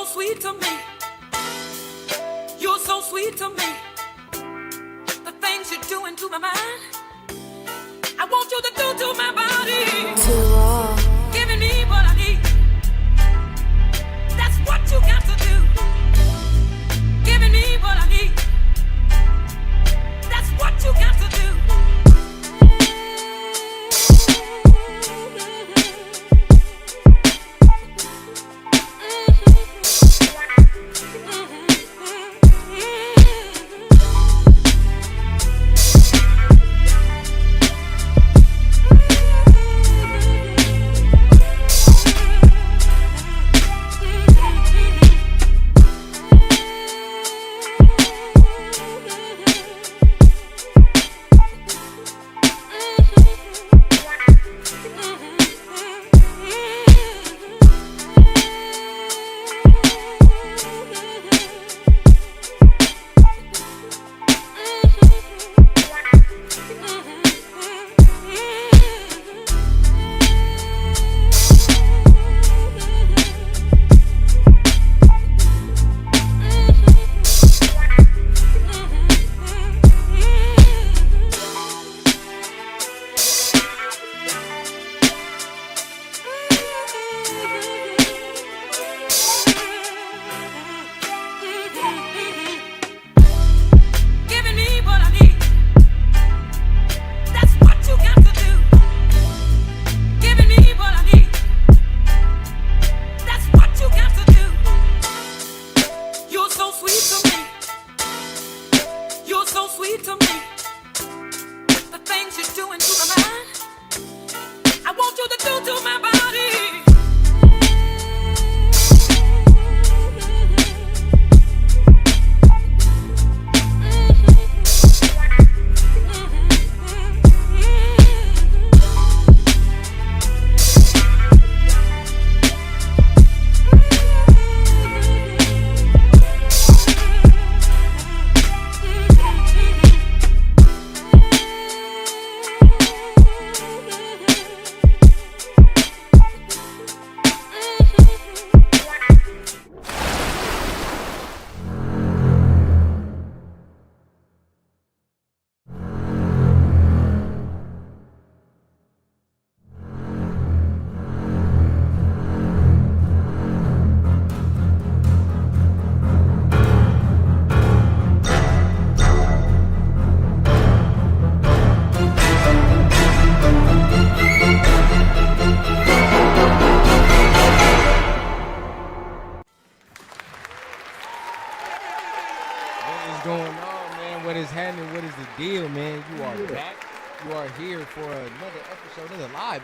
sweet to me. You're so sweet to me. The things you're doing to my mind, I want you to do to my body. Too raw. Giving me what I need. That's what you got to do. Giving me what I need. That's what you got to do.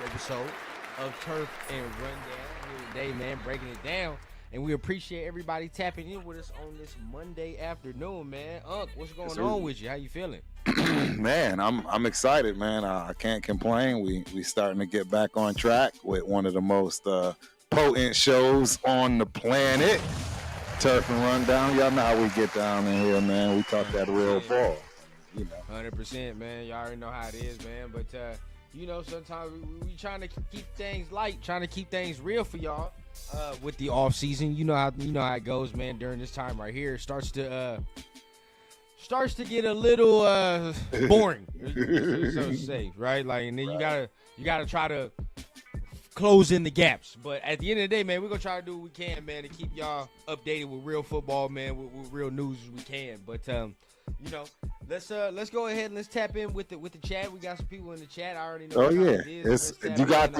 Episode of Turf and Rundown here today, man, breaking it down, and we appreciate everybody tapping in with us on this Monday afternoon, man. Unc, what's going on with you? How you feeling? Man, I'm excited, man. I can't complain. We starting to get back on track with one of the most potent shows on the planet, Turf and Rundown. Y'all know how we get down in here, man. We talk that real ball, you know. 100%, man. Y'all already know how it is, man. But you know, sometimes we trying to keep things light, trying to keep things real for y'all with the off season. You know how it goes, man. During this time right here, it starts to get a little boring, so to say, right? Like, and then you gotta try to close in the gaps. But at the end of the day, man, we're gonna try to do what we can, man, to keep y'all updated with real football, man, with real news as we can. But you know, let's go ahead and let's tap in with the chat. We got some people in the chat. I already know. Oh yeah, you got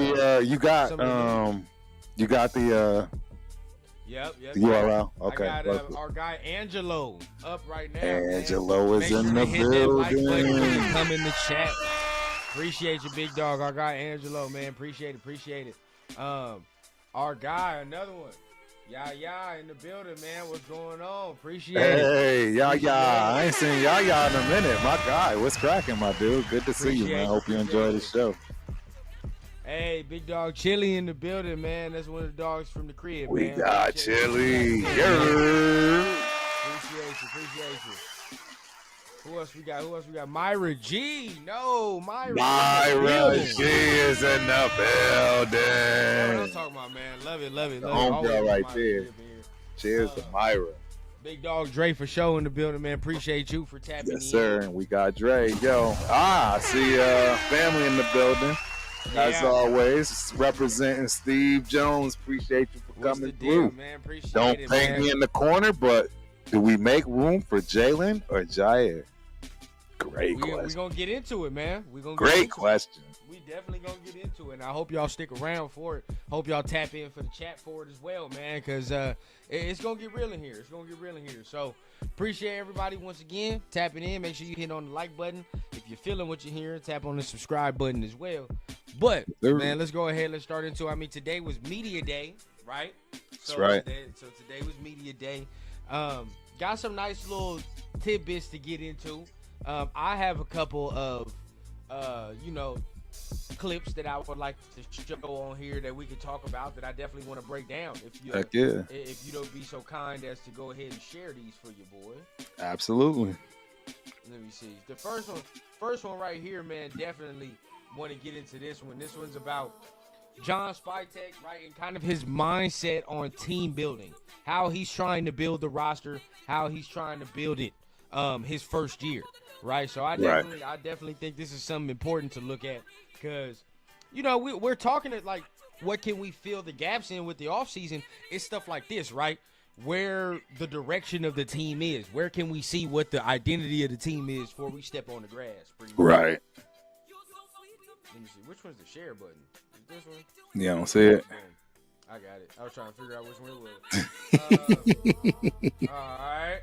the Yep. URL. Okay. I got our guy Angelo up right now. Angelo is in the hit that like button when you building. come in the chat. Appreciate you, big dog. Our guy Angelo, man. Appreciate it. Our guy, another one. Yaya in the building, man. What's going on? Appreciate it. Hey, Yaya. I ain't seen Yaya in a minute. My guy, what's cracking, my dude? Good to see you, man. Hope you enjoy the show. Hey, big dog Chili in the building, man. That's one of the dogs from the crib, We man. got Chili. Appreciate you. Who else we got? Myra G. No, Myra G is in the What I'm building. talking about, man. Love it. The homegirl right there. Cheers to Myra. Big dog Dre for show in the building, man. Appreciate you for tapping in. Yes, sir. And we got Dre. Yo. I see family in the building. As always, representing Steve Jones. Appreciate you for What's coming the deal, through. man? Appreciate Don't it, paint man. me in the corner, but do we make room for Jalen or Jair? Great We're question. going to get into it, man. We're gonna get Great into question. It. We definitely going to get into it. And I hope y'all stick around for it. Hope y'all tap in for the chat for it as well, man, because it's going to get real in here. It's going to get real in here. So appreciate everybody once again tapping in. Make sure you hit on the like button. If you're feeling what you're hearing, tap on the subscribe button as well. But, man, let's go ahead. Let's start into it. I mean, today was Media Day, right? That's right. Today was Media Day. Got some nice little tidbits to get into. I have a couple of, clips that I would like to show on here that we can talk about that I definitely want to break down. If you don't be so kind as to go ahead and share these for your boy. Absolutely. Let me see. The first one right here, man, definitely want to get into this one. This one's about John Spytek, right, and kind of his mindset on team building, how he's trying to build the roster, how he's trying to build it his first year, right? So I definitely think this is something important to look at because, we're talking at like what can we fill the gaps in with the offseason. It's stuff like this, right? Where the direction of the team is. Where can we see what the identity of the team is before we step on the grass? Right. Let me see. Which one's the share button? Is this one? Yeah, I don't see it. I got it. I was trying to figure out which one it was. All right.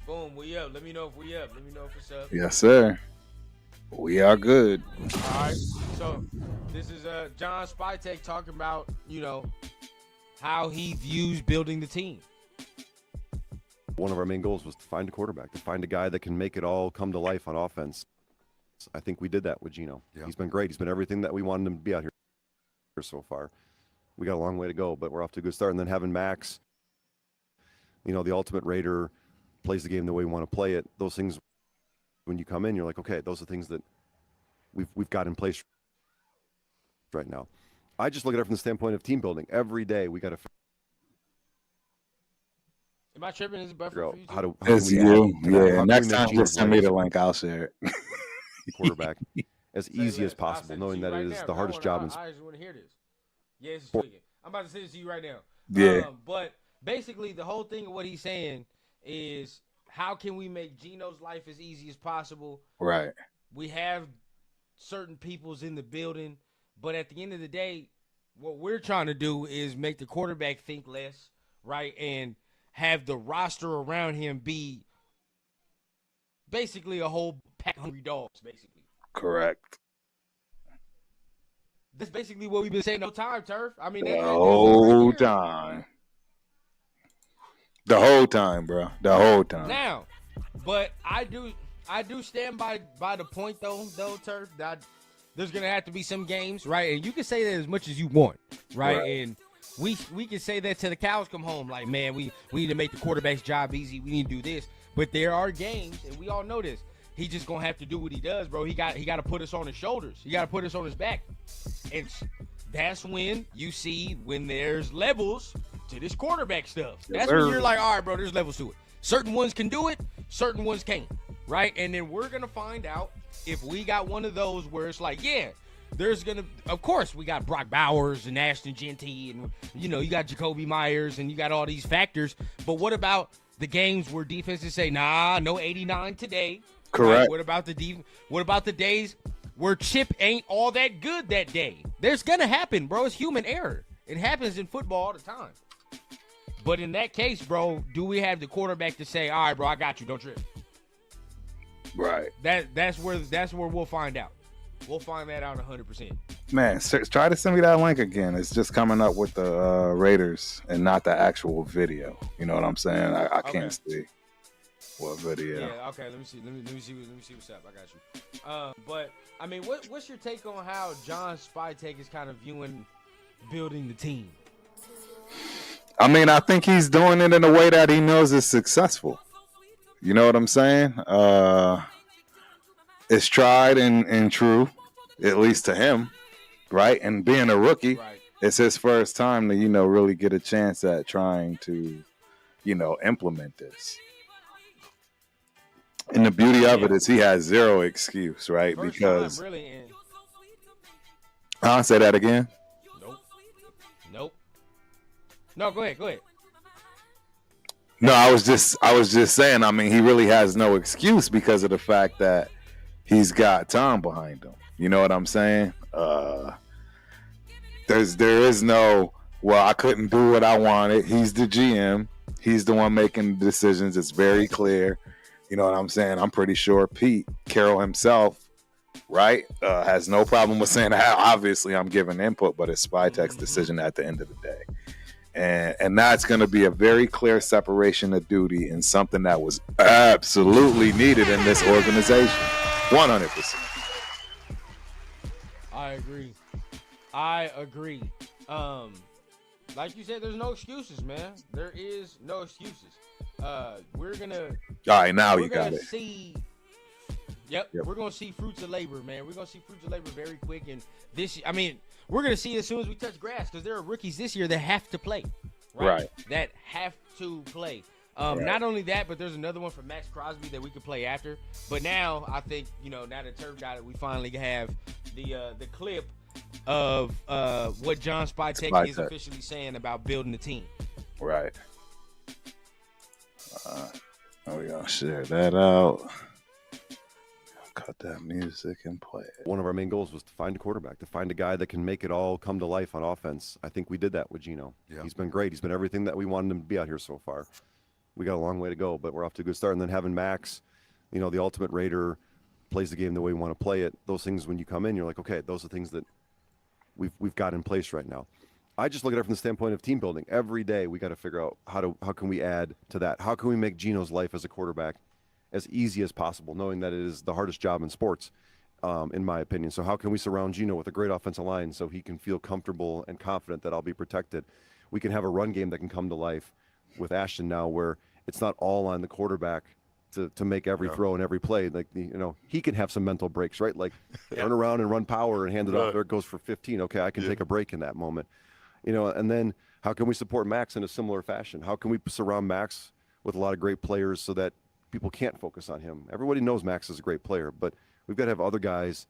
Boom. We up. Let me know if we up. Let me know if it's up. Yes, sir. We are good. All right. So this is John Spytek talking about, how he views building the team. One of our main goals was to find a quarterback, to find a guy that can make it all come to life on offense. I think we did that with Geno. Yeah. He's been great. He's been everything that we wanted him to be out here so far. We got a long way to go, but we're off to a good start. And then having Max, the ultimate Raider, plays the game the way we want to play it. Those things, when you come in, you're like, okay, those are things that we've got in place right now. I just look at it from the standpoint of team building. Every day we got to Am I tripping? Is it buffer figure out for you? It's you. Yeah. Next time, just send me the link. I'll share it. Quarterback as easy as possible, knowing that it is the hardest job in sports. I just want to hear this. Yeah, it's tweaking. I'm about to send it to you right now. Yeah. But basically, the whole thing of what he's saying is how can we make Geno's life as easy as possible? Right. We have certain peoples in the building, but at the end of the day, what we're trying to do is make the quarterback think less, right? And have the roster around him be basically a whole pack of hungry dogs, basically. Correct. That's basically what we've been saying the whole time, Turf. I mean, The whole time. The whole time, bro. The whole time. Now, but I do stand by the point though, Turf, that there's gonna have to be some games, right? And you can say that as much as you want, right? And we can say that till the cows come home, like, man, we need to make the quarterback's job easy. We need to do this. But there are games, and we all know this. He just gonna have to do what he does, bro. He got to put us on his shoulders. He got to put us on his back, and that's when you see when there's levels to this quarterback stuff. That's when you're like, all right, bro, there's levels to it. Certain ones can do it, certain ones can't, right? And then we're gonna find out if we got one of those where it's like, yeah, there's gonna, of course, we got Brock Bowers and Ashton Genty, and you got Jacoby Myers, and you got all these factors. But what about the games where defenses say, nah, no 89 today? Correct. Right? What about the days where Chip ain't all that good that day? There's gonna happen, bro. It's human error. It happens in football all the time. But in that case, bro, do we have the quarterback to say, all right, bro, I got you, don't trip? Right. That's where we'll find out. We'll find that out 100%. Man, try to send me that link again. It's just coming up with the Raiders and not the actual video. You know what I'm saying? I can't see what video. Yeah. Okay. Let me see. Let me see what's up. I got you. But I mean, what's your take on how John Spytek is kind of viewing building the team? I mean, I think he's doing it in a way that he knows is successful. You know what I'm saying? It's tried and true, at least to him, right? And being a rookie, it's his first time to, really get a chance at trying to, implement this. And the beauty of it is he has zero excuse, right? First Because time really in. I'll say that again. Nope. No, go ahead. No, I was just saying. I mean, he really has no excuse because of the fact that he's got Tom behind him. You know what I'm saying? There is no, well, I couldn't do what I wanted. He's the GM. He's the one making the decisions. It's very clear. You know what I'm saying? I'm pretty sure Pete Carroll himself, right, has no problem with saying, obviously I'm giving input, but it's Spytek's decision at the end of the day. And that's going to be a very clear separation of duty and something that was absolutely needed in this organization. 100%. I agree. Like you said, there's no excuses, man. There is no excuses. We're gonna. All right, now you got it. Yep, we're gonna see fruits of labor, man. We're gonna see fruits of labor very quick, and we're gonna see it as soon as we touch grass because there are rookies this year that have to play, right? That have to play. Not only that, but there's another one for Max Crosby that we could play after. But now I think now that Turf got it, we finally have the clip of what John Spytek is officially saying about building the team. Right. We're gonna share that out. Cut that music and play it. One of our main goals was to find a quarterback, to find a guy that can make it all come to life on offense. I think we did that with Geno. Yeah. He's been great. He's been everything that we wanted him to be out here so far. We got a long way to go, but we're off to a good start. And then having Max, the ultimate Raider, plays the game the way we want to play it. Those things, when you come in, you're like, okay, those are things that we've got in place right now. I just look at it from the standpoint of team building. Every day we got to figure out how can we add to that? How can we make Geno's life as a quarterback as easy as possible, knowing that it is the hardest job in sports, in my opinion. So how can we surround Geno with a great offensive line so he can feel comfortable and confident that I'll be protected? We can have a run game that can come to life with Ashton now, where it's not all on the quarterback to make every throw and every play. Like, he can have some mental breaks, right? Like turn around and run power and hand it off. There it goes for 15. Okay, I can take a break in that moment. And then how can we support Max in a similar fashion? How can we surround Max with a lot of great players so that people can't focus on him? Everybody knows Max is a great player, but we've got to have other guys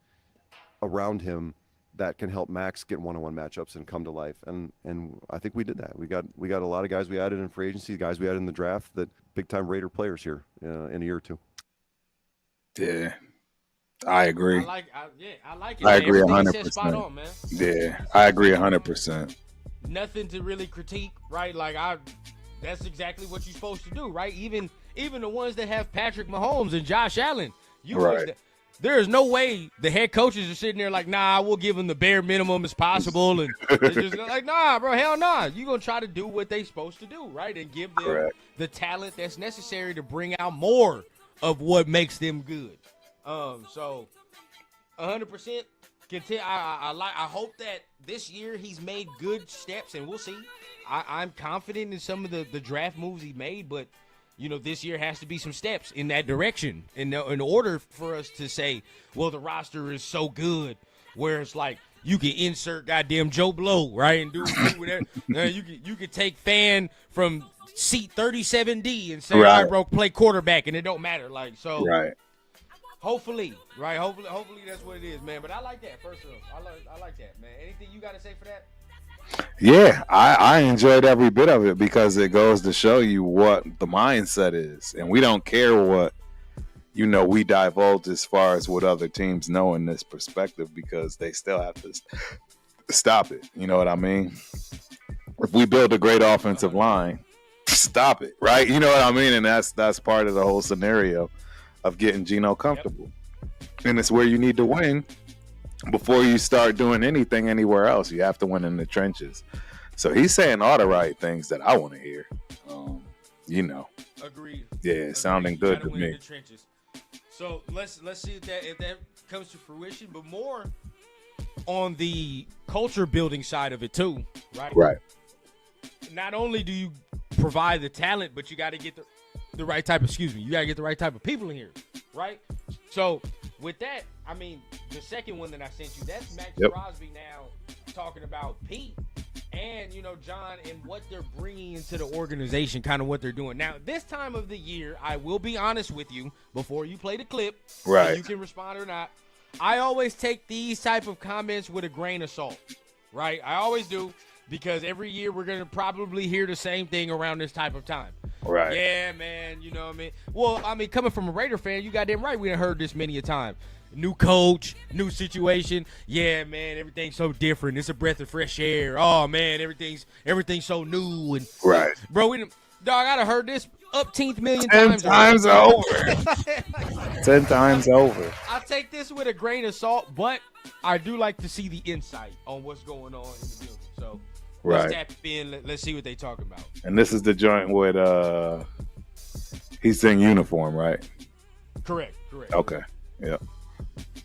around him that can help Max get one-on-one matchups and come to life. And I think we did that. We got a lot of guys we added in free agency, guys we added in the draft, that big-time Raider players here in a year or two. Yeah, I agree. I like it. I agree 100%. Spot on, man. Yeah, I agree 100%. Nothing to really critique, right? That's exactly what you're supposed to do, right? Even the ones that have Patrick Mahomes and Josh Allen, there is no way the head coaches are sitting there like, nah, we'll give them the bare minimum as possible, and they're just like, nah, bro, hell nah. You're gonna try to do what they supposed to do, right? And give them the talent that's necessary to bring out more of what makes them good. So 100%. I hope that this year he's made good steps, and we'll see. I'm confident in some of the draft moves he made, but this year has to be some steps in that direction in order for us to say, well, the roster is so good, where it's like you can insert goddamn Joe Blow, right, and do whatever. You could take Fan from seat 37D and say, all right, bro, play quarterback, and it don't matter. Right. Hopefully, right? Hopefully that's what it is, man. But I like that. First of all, I like that, man. Anything you got to say for that? Yeah, I enjoyed every bit of it because it goes to show you what the mindset is, and we don't care what we divulge as far as what other teams know in this perspective because they still have to stop it. You know what I mean? If we build a great offensive line, stop it, right? You know what I mean? And that's part of the whole scenario of getting Geno comfortable. And it's where you need to win before you start doing anything anywhere else. You have to win in the trenches. So he's saying all the right things that I want to hear. Agreed. Yeah, sounding good to me. So let's see if that comes to fruition, but more on the culture building side of it too, right? Right. Not only do you provide the talent, but you got to get the right type of, you got to get the right type of people in here, right? So with that, the second one that I sent you, that's Max Crosby now talking about Pete and, you know, John, and what they're bringing into the organization, kind of what they're doing. Now, this time of the year, I will be honest with you, before you play the clip, Right. and you can respond or not, I always take these type of comments with a grain of salt, right? I always do, because every year we're going to probably hear the same thing around this type of time. Right. Yeah, man, you know what I mean? Well, I mean, coming from a Raider fan, you goddamn right, we done heard this many a time. New coach, new situation. Yeah, man, everything's so different. It's a breath of fresh air. Oh man, everything's so new and Right. bro. Dog, I done heard this upteenth million 10 times. times over. 10 times over. I take this with a grain of salt, but I do like to see the insight on what's going on in the building. So let's Right. tap in. Let's see what they talking about. And this is the joint with he's in uniform, right? Correct. Okay. Yep.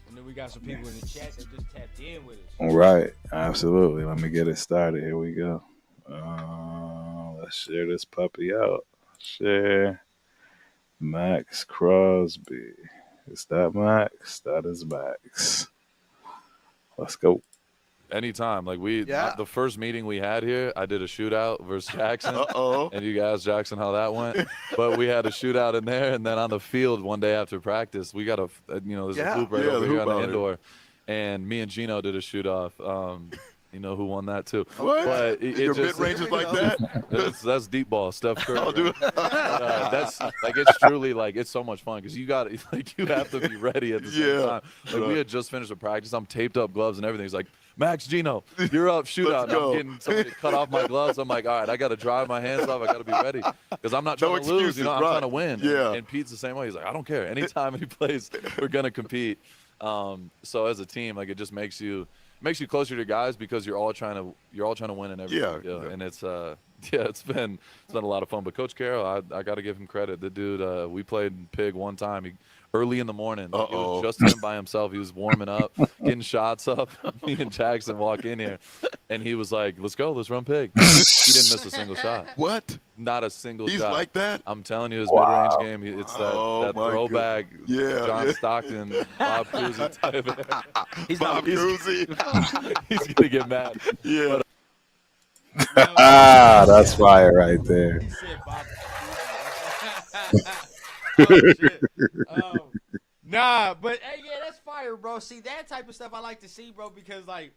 And then we got some people in the chat that just tapped in with us. All right. Absolutely. Let me get it started. Here we go. Let's share this puppy out. Share. Max Crosby. Is that Max? That is Max. Let's go. Anytime. Like Yeah. the first meeting we had here, I did a shootout versus Jackson. Uh-oh. And you guys, Jackson, how that went. But we had a shootout in there, and then on the field one day after practice, we got there's Yeah. a hoop right Yeah, over the here hoop on out the there. indoor. And me and Gino did a shoot-off. You know who won that too? What? But Your mid-range is like that? That's deep ball, Steph Curry. Oh, dude. That's like it's truly like it's so much fun because you have to be ready at the same Yeah. time. Like we had just finished a practice, I'm taped up gloves and everything. He's like, Max Gino, you're up, shoot out. Let's go. I'm getting somebody to cut off my gloves. I'm like, all right, I got to dry my hands off. I got to be ready because I'm not No trying to lose. excuses, I'm right. trying to win. Yeah. And Pete's the same way. He's like, I don't care. Anytime he plays, we're gonna compete. So as a team, like it just makes you closer to guys because you're all trying to win in every Yeah. deal. And it's it's been a lot of fun. But Coach Carroll, I got to give him credit. The dude, we played Pig one time. Early in the morning, like, it was just him by himself. He was warming up, getting shots up. Me and Jackson walk in here, and he was like, "Let's go, let's run Pig." He didn't miss a single shot, What? not a single He's shot. like that? I'm telling you, his Wow. mid-range game, it's Oh, that my throwback, Yeah, John yeah. Stockton, Bob Cousy type. Bob Cousy. He's gonna get mad. Yeah. That's fire right there. He said Bob. Oh, shit. Nah, but hey, yeah, that's fire, bro. See, that type of stuff I like to see, bro, because like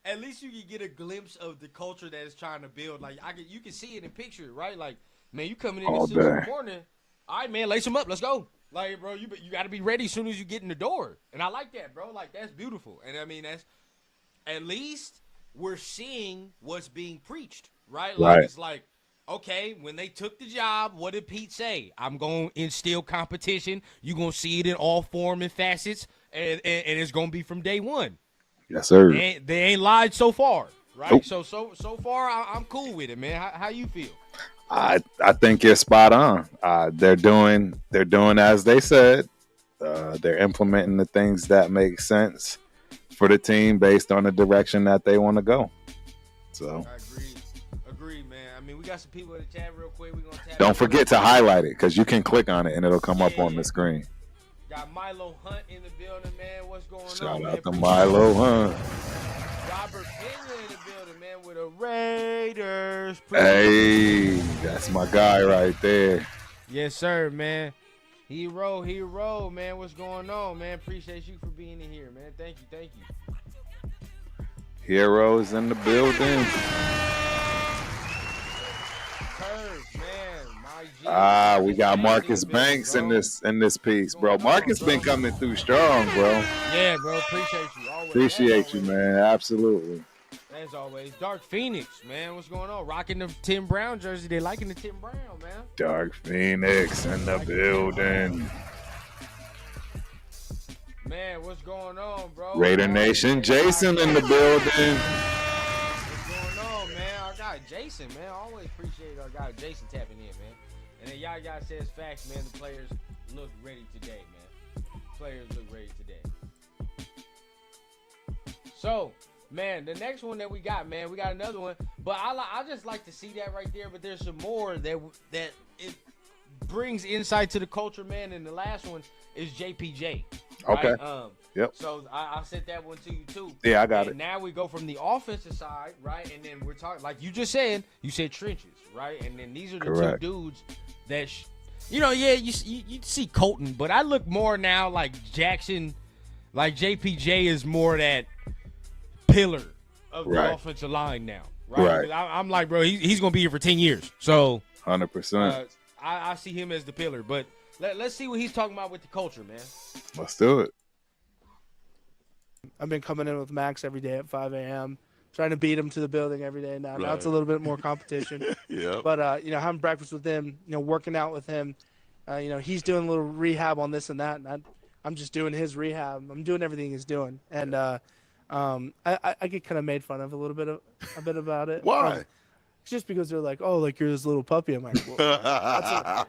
at least you can get a glimpse of the culture that it's trying to build. Like you can see it in picture, right? Like, man, you coming in All at 6 in the day. morning. All right, man, lace them up. Let's go. Like, bro, you got to be ready as soon as you get in the door. And I like that, bro. Like, that's beautiful. And I mean, that's at least we're seeing what's being preached, right? Like, Right. it's like, okay, when they took the job, what did Pete say? I'm going to instill competition. You're going to see it in all form and facets, and it's going to be from day one. Yes, sir. They ain't lied so far, right? Nope. So far, I'm cool with it, man. How you feel? I think you're spot on. They're doing as they said. They're implementing the things that make sense for the team based on the direction that they want to go. So I agree, man. I mean, we got some people in the chat real quick. We're gonna tap don't in. forget to highlight it because you can click on it and it'll come up on the screen. Got Milo Hunt in the building, man. What's going Shout on, man? out to Milo, huh? Robert Pena in the building, man, with the Raiders. Hey, that's my guy right there. Yes, sir, man. Hero, man. What's going on, man? Appreciate you for being in here, man. Thank you. Heroes in the building. Curve, man. My G. We got Banks Marcus in the building, Banks bro. in this piece, bro. Marcus been coming through strong, bro. Yeah, bro. Appreciate you. Always. Appreciate you, As always. man. Absolutely. As always. Dark Phoenix, man. What's going on? Rocking the Tim Brown jersey. They liking the Tim Brown, man. Dark Phoenix in the building. Man, what's going on, bro? Raider Nation, Jason in the building. What's going on, man? Our guy Jason, man. Always appreciate our guy Jason tapping in, man. And then y'all says facts, man. The players look ready today, man. Players look ready today. So, man, the next one that we got, man, we got another one. But I just like to see that right there. But there's some more that it brings insight to the culture, man. And the last one is JPJ. Right? Okay. Yep. So I sent that one to you too. Yeah, I got And it. now we go from the offensive side, right? And then we're talking like you just said. You said trenches, right? And then these are the Correct. two dudes that, you see Colton, but I look more now like Jackson, like JPJ is more that pillar of the Right. offensive line now, right? Right. 'Cause I'm like, bro, he's gonna be here for 10 years, so 100%. I see him as the pillar. But let's see what he's talking about with the culture, man. Let's do it. I've been coming in with Max every day at 5 a.m. trying to beat him to the building every day. Now it's a little bit more competition. Yeah. But having breakfast with him, working out with him, he's doing a little rehab on this and that, and I'm just doing his rehab. I'm doing everything he's doing, and I get kind of made fun of a bit about it. Why? Just because they're like, oh, like you're this little puppy. I'm like, well,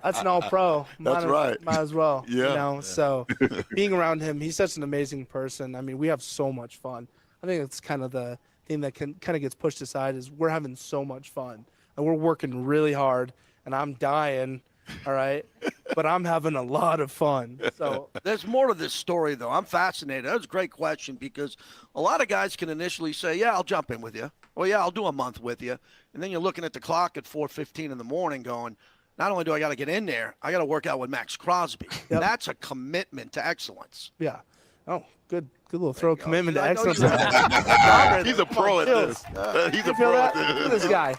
that's an all-pro. That's right. Might as well. Yeah. So being around him, he's such an amazing person. I mean, we have so much fun. I think it's kind of the thing that kind of gets pushed aside is we're having so much fun. And we're working really hard, and I'm dying, all right? But I'm having a lot of fun. So There's more to this story, though. I'm fascinated. That was a great question because a lot of guys can initially say, yeah, I'll jump in with you. Well, yeah, I'll do a month with you. And then you're looking at the clock at 4:15 in the morning going, not only do I got to get in there, I got to work out with Max Crosby. Yep. That's a commitment to excellence. yeah. Oh, good little throw of commitment to I know excellence. you- He's a pro at this. He's a You feel pro that? at Look at this. this guy.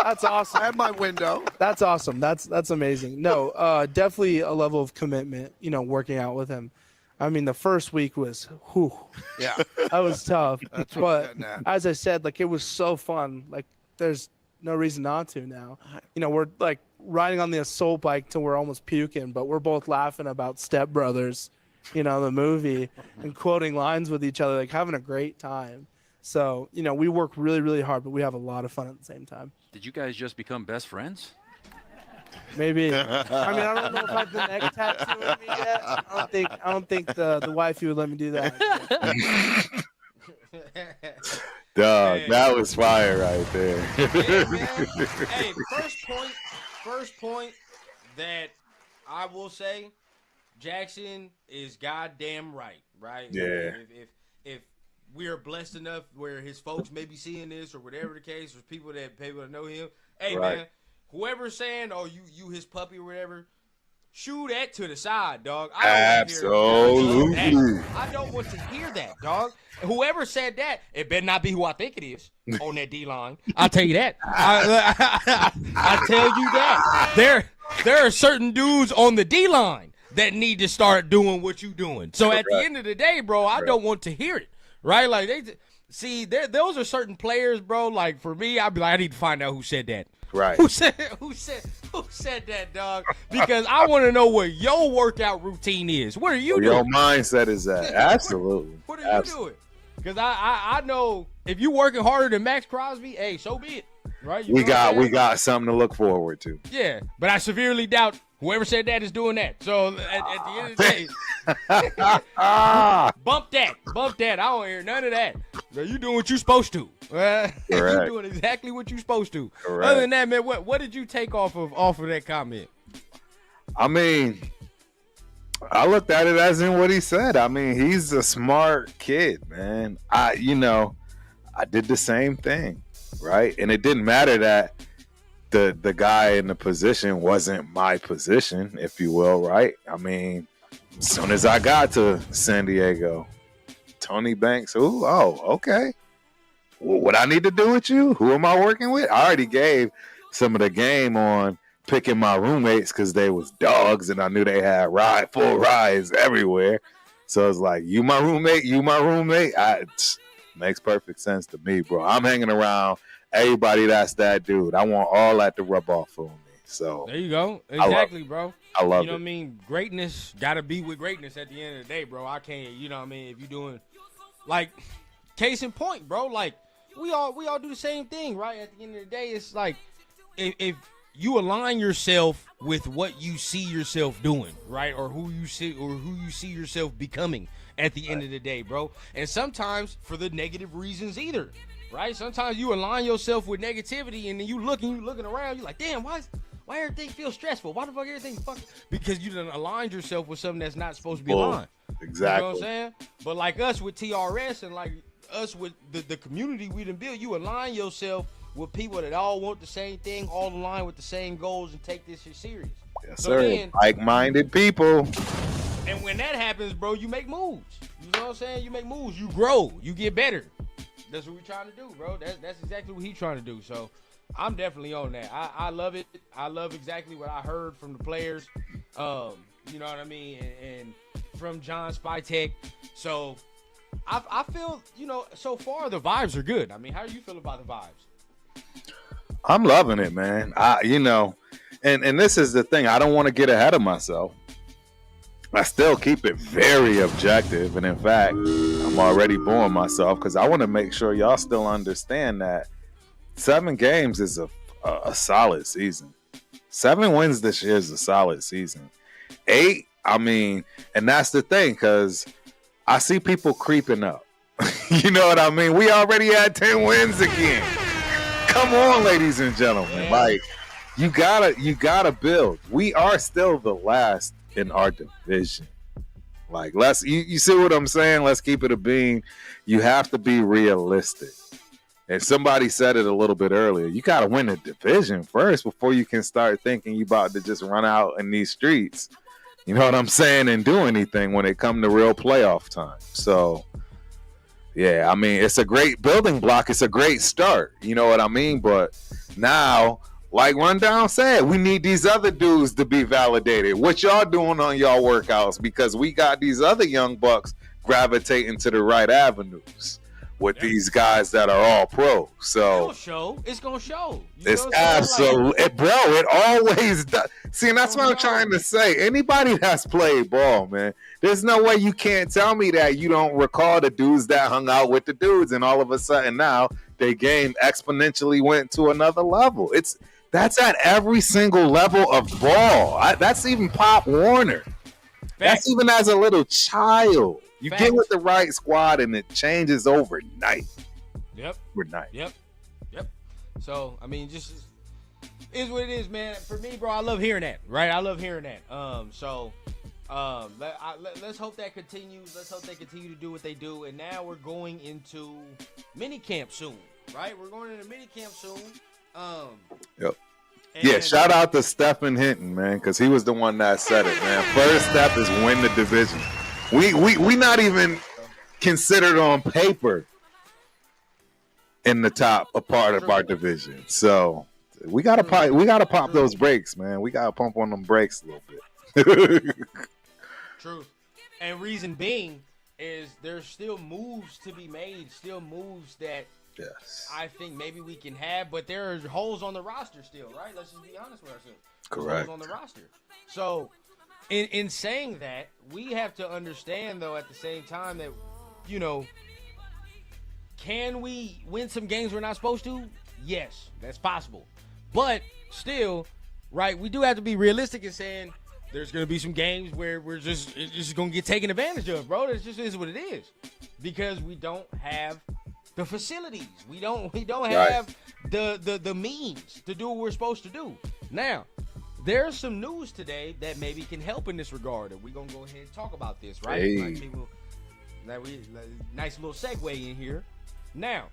That's awesome. I have my window. That's awesome. That's amazing. No, definitely a level of commitment, working out with him. I mean, the first week was, whew, Yeah. that was tough. That's what I'm But getting at. as I said, like, it was so fun. Like, there's no reason not to now. We're like riding on the assault bike till we're almost puking, but we're both laughing about Step Brothers, the movie, and quoting lines with each other, like having a great time. So, we work really, really hard, but we have a lot of fun at the same time. Did you guys just become best friends? Maybe. I mean, I don't know if I have the neck tattoo with me yet. I don't think the wifey would let me do that. Dog, that was fire right there. Yeah, man. Hey, first point that I will say, Jackson is goddamn right? Yeah. If we are blessed enough where his folks may be seeing this or whatever the case, or people that know him, hey Right. man, whoever's saying, oh you his puppy or whatever, shoo that to the side, dog. I don't want to hear Absolutely. that. I don't want to hear that, dog. Whoever said that, it better not be who I think it is on that D line. I'll tell you that. I tell you that. There are certain dudes on the D line that need to start doing what you doing. So at the end of the day, bro, I don't want to hear it. Right? Like those are certain players, bro. Like for me, I'd be like, I need to find out who said that. Right. Who said that, dog? Because I want to know what your workout routine is. What are you Where your doing? mindset is at. Absolutely. What are you doing? Because I know if you working harder than Max Crosby, hey, so be it. Right? You We know what I'm got saying? something to look forward to. Yeah, but I severely doubt whoever said that is doing that. So at the end of the day, bump that. I don't hear none of that. So you doing what you supposed to. You Correct. doing exactly what you supposed to. Correct. Other than that, man, what did you take off of that comment? I mean, I looked at it as in what he said. I mean, he's a smart kid, man. I did the same thing, right? And it didn't matter that the guy in the position wasn't my position, if you will, right? I mean, as soon as I got to San Diego, Tony Banks, okay. What I need to do with you? Who am I working with? I already gave some of the game on picking my roommates because they was dogs and I knew they had full rides everywhere. So it's like, you my roommate. Makes perfect sense to me, bro. I'm hanging around everybody that's that dude. I want all that to rub off on me. So There you go. Exactly, bro. I love You know it. what I mean? Greatness gotta be with greatness at the end of the day, bro. I can't, you know what I mean? If you doing like case in point, bro, like we all do the same thing, right? At the end of the day, it's like if you align yourself with what you see yourself doing, right? Or who you see yourself becoming at the end of the day, bro. And sometimes for the negative reasons either, right? Sometimes you align yourself with negativity and then you looking around, you're like, damn, why everything feels stressful? Why the fuck everything fuck? Because you done aligned yourself with something that's not supposed to be Bull. aligned. Exactly. You know what I'm saying? But like us with TRS and like us with the community we done built, you align yourself with people that all want the same thing, all align with the same goals, and take this shit serious. Yes, So sir. then- Like-minded people. And when that happens, bro, you make moves. You know what I'm saying? You make moves. You grow. You get better. That's what we're trying to do, bro. That's exactly what he's trying to do. So I'm definitely on that. I love it. I love exactly what I heard from the players. You know what I mean? And from John Spytek. So I feel, you know, so far the vibes are good. I mean, how do you feel about the vibes? I'm loving it, man. And this is the thing. I don't want to get ahead of myself. I still keep it very objective. And in fact, I'm already boring myself because I want to make sure y'all still understand that 7 games is a solid season. 7 wins this year is a solid season. 8, I mean, and that's the thing, because I see people creeping up. You know what I mean? We already had 10 wins again. Come on, ladies and gentlemen. Like, you gotta build. We are still the last in our division. Like, you see what I'm saying? Let's keep it a beam. You have to be realistic. And somebody said it a little bit earlier. You got to win the division first before you can start thinking you about to just run out in these streets. You know what I'm saying? And do anything when it come to real playoff time. So, yeah, I mean, it's a great building block. It's a great start. You know what I mean? But now, like Rundown said, we need these other dudes to be validated. What y'all doing on y'all workouts? Because we got these other young bucks gravitating to the right avenues with these guys that are all pro. So It's gonna show. It's absolutely, bro. It always does. See, and that's what I'm trying to say. Anybody that's played ball, man, there's no way you can't tell me that you don't recall the dudes that hung out with the dudes, and all of a sudden now their game exponentially went to another level. That's at every single level of ball. That's even Pop Warner. That's even as a little child. You get with the right squad and it changes overnight. Yep. Overnight. Yep. So, I mean, just is what it is, man. For me, bro, I love hearing that, right? I love hearing that. Let's hope that continues. Let's hope they continue to do what they do. And now we're going into mini camp soon, right? We're going into mini camp soon. Yep. Yeah, shout out to Stephen Hinton, man, because he was the one that said it, man. First step is win the division. We not even considered on paper in the top a part of our division. So we gotta pop those brakes, man. We gotta pump on them brakes a little bit. Truth. And reason being is there's still moves to be made, still moves that I think maybe we can have, but there are holes on the roster still, right? Let's just be honest with ourselves. Correct. Holes on the roster. So in saying that, we have to understand, though, at the same time that, you know, can we win some games we're not supposed to? Yes, that's possible. But still, right, we do have to be realistic in saying there's going to be some games where it's just going to get taken advantage of, bro. It just is what it is. Because we don't have the facilities. We don't have the means to do what we're supposed to do. Now, there's some news today that maybe can help in this regard, and we're gonna go ahead and talk about this, right? Hey. Nice little segue in here. Now,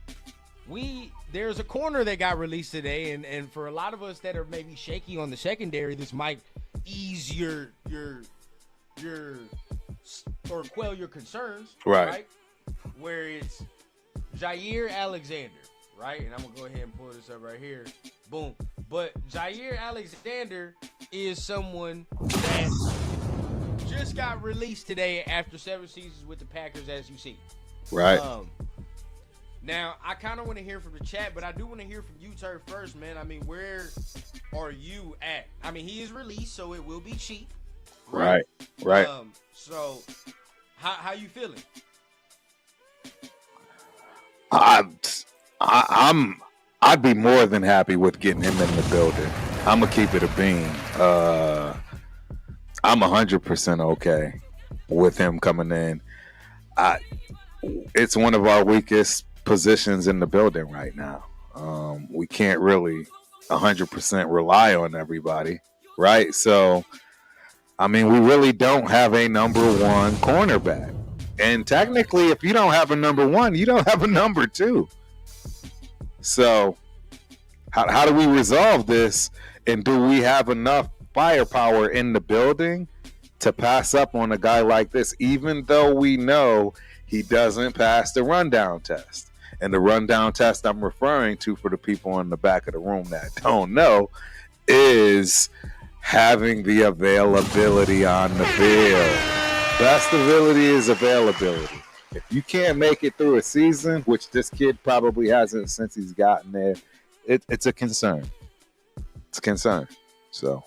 there's a corner that got released today, and for a lot of us that are maybe shaky on the secondary, this might ease your or quell your concerns, right? Where it's Jair Alexander, right? And I'm gonna go ahead and pull this up right here. Boom. But Jair Alexander is someone that just got released today after 7 seasons with the Packers, as you see. Right. Now, I kind of want to hear from the chat, but I do want to hear from you, Turf, first, man. I mean, where are you at? I mean, he is released, so it will be cheap. Right. So, how you feeling? I'd be more than happy with getting him in the building. I'm gonna keep it a beam. I'm 100% okay with him coming in. It's one of our weakest positions in the building right now. We can't really 100% rely on everybody, right? So I mean, we really don't have a number one cornerback. And technically, if you don't have a number one, you don't have a number two. So how do we resolve this? And do we have enough firepower in the building to pass up on a guy like this, even though we know he doesn't pass the rundown test? And the rundown test I'm referring to, for the people in the back of the room that don't know, is having the availability on the field. Best ability is availability. If you can't make it through a season, which this kid probably hasn't since he's gotten there, it's a concern. It's a concern. So.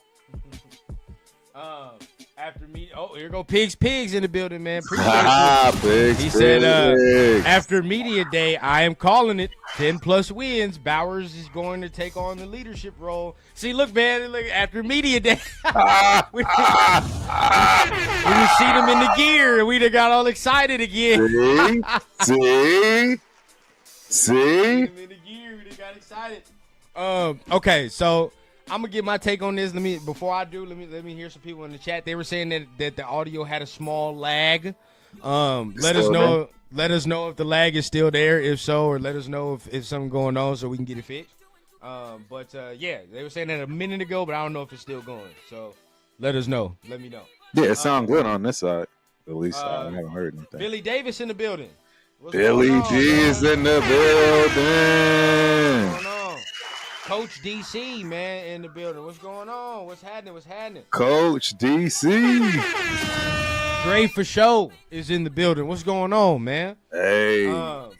After me, here go Pigs in the building, man. Appreciate you. Pigs, he said, Pigs. after media day, I am calling it 10+ wins. Bowers is going to take on the leadership role. See, look, man, look, after media day, we just seen him in the gear, and we done got all excited again. See? Seen him in the gear, we done got excited. Okay, so I'm gonna get my take on this. Let me hear some people in the chat. They were saying that the audio had a small lag. Let us know if the lag is still there. If so, or let us know if something going on so we can get it fixed. Yeah, they were saying that a minute ago, but I don't know if it's still going. So let us know. Let me know. Yeah, it sounds good on this side. At least I haven't heard anything. Billy Davis in the building. Billy G is in the building. What's going on? Coach DC, man, in the building. What's going on? What's happening? Coach DC. Dre for show is in the building. What's going on, man? Hey,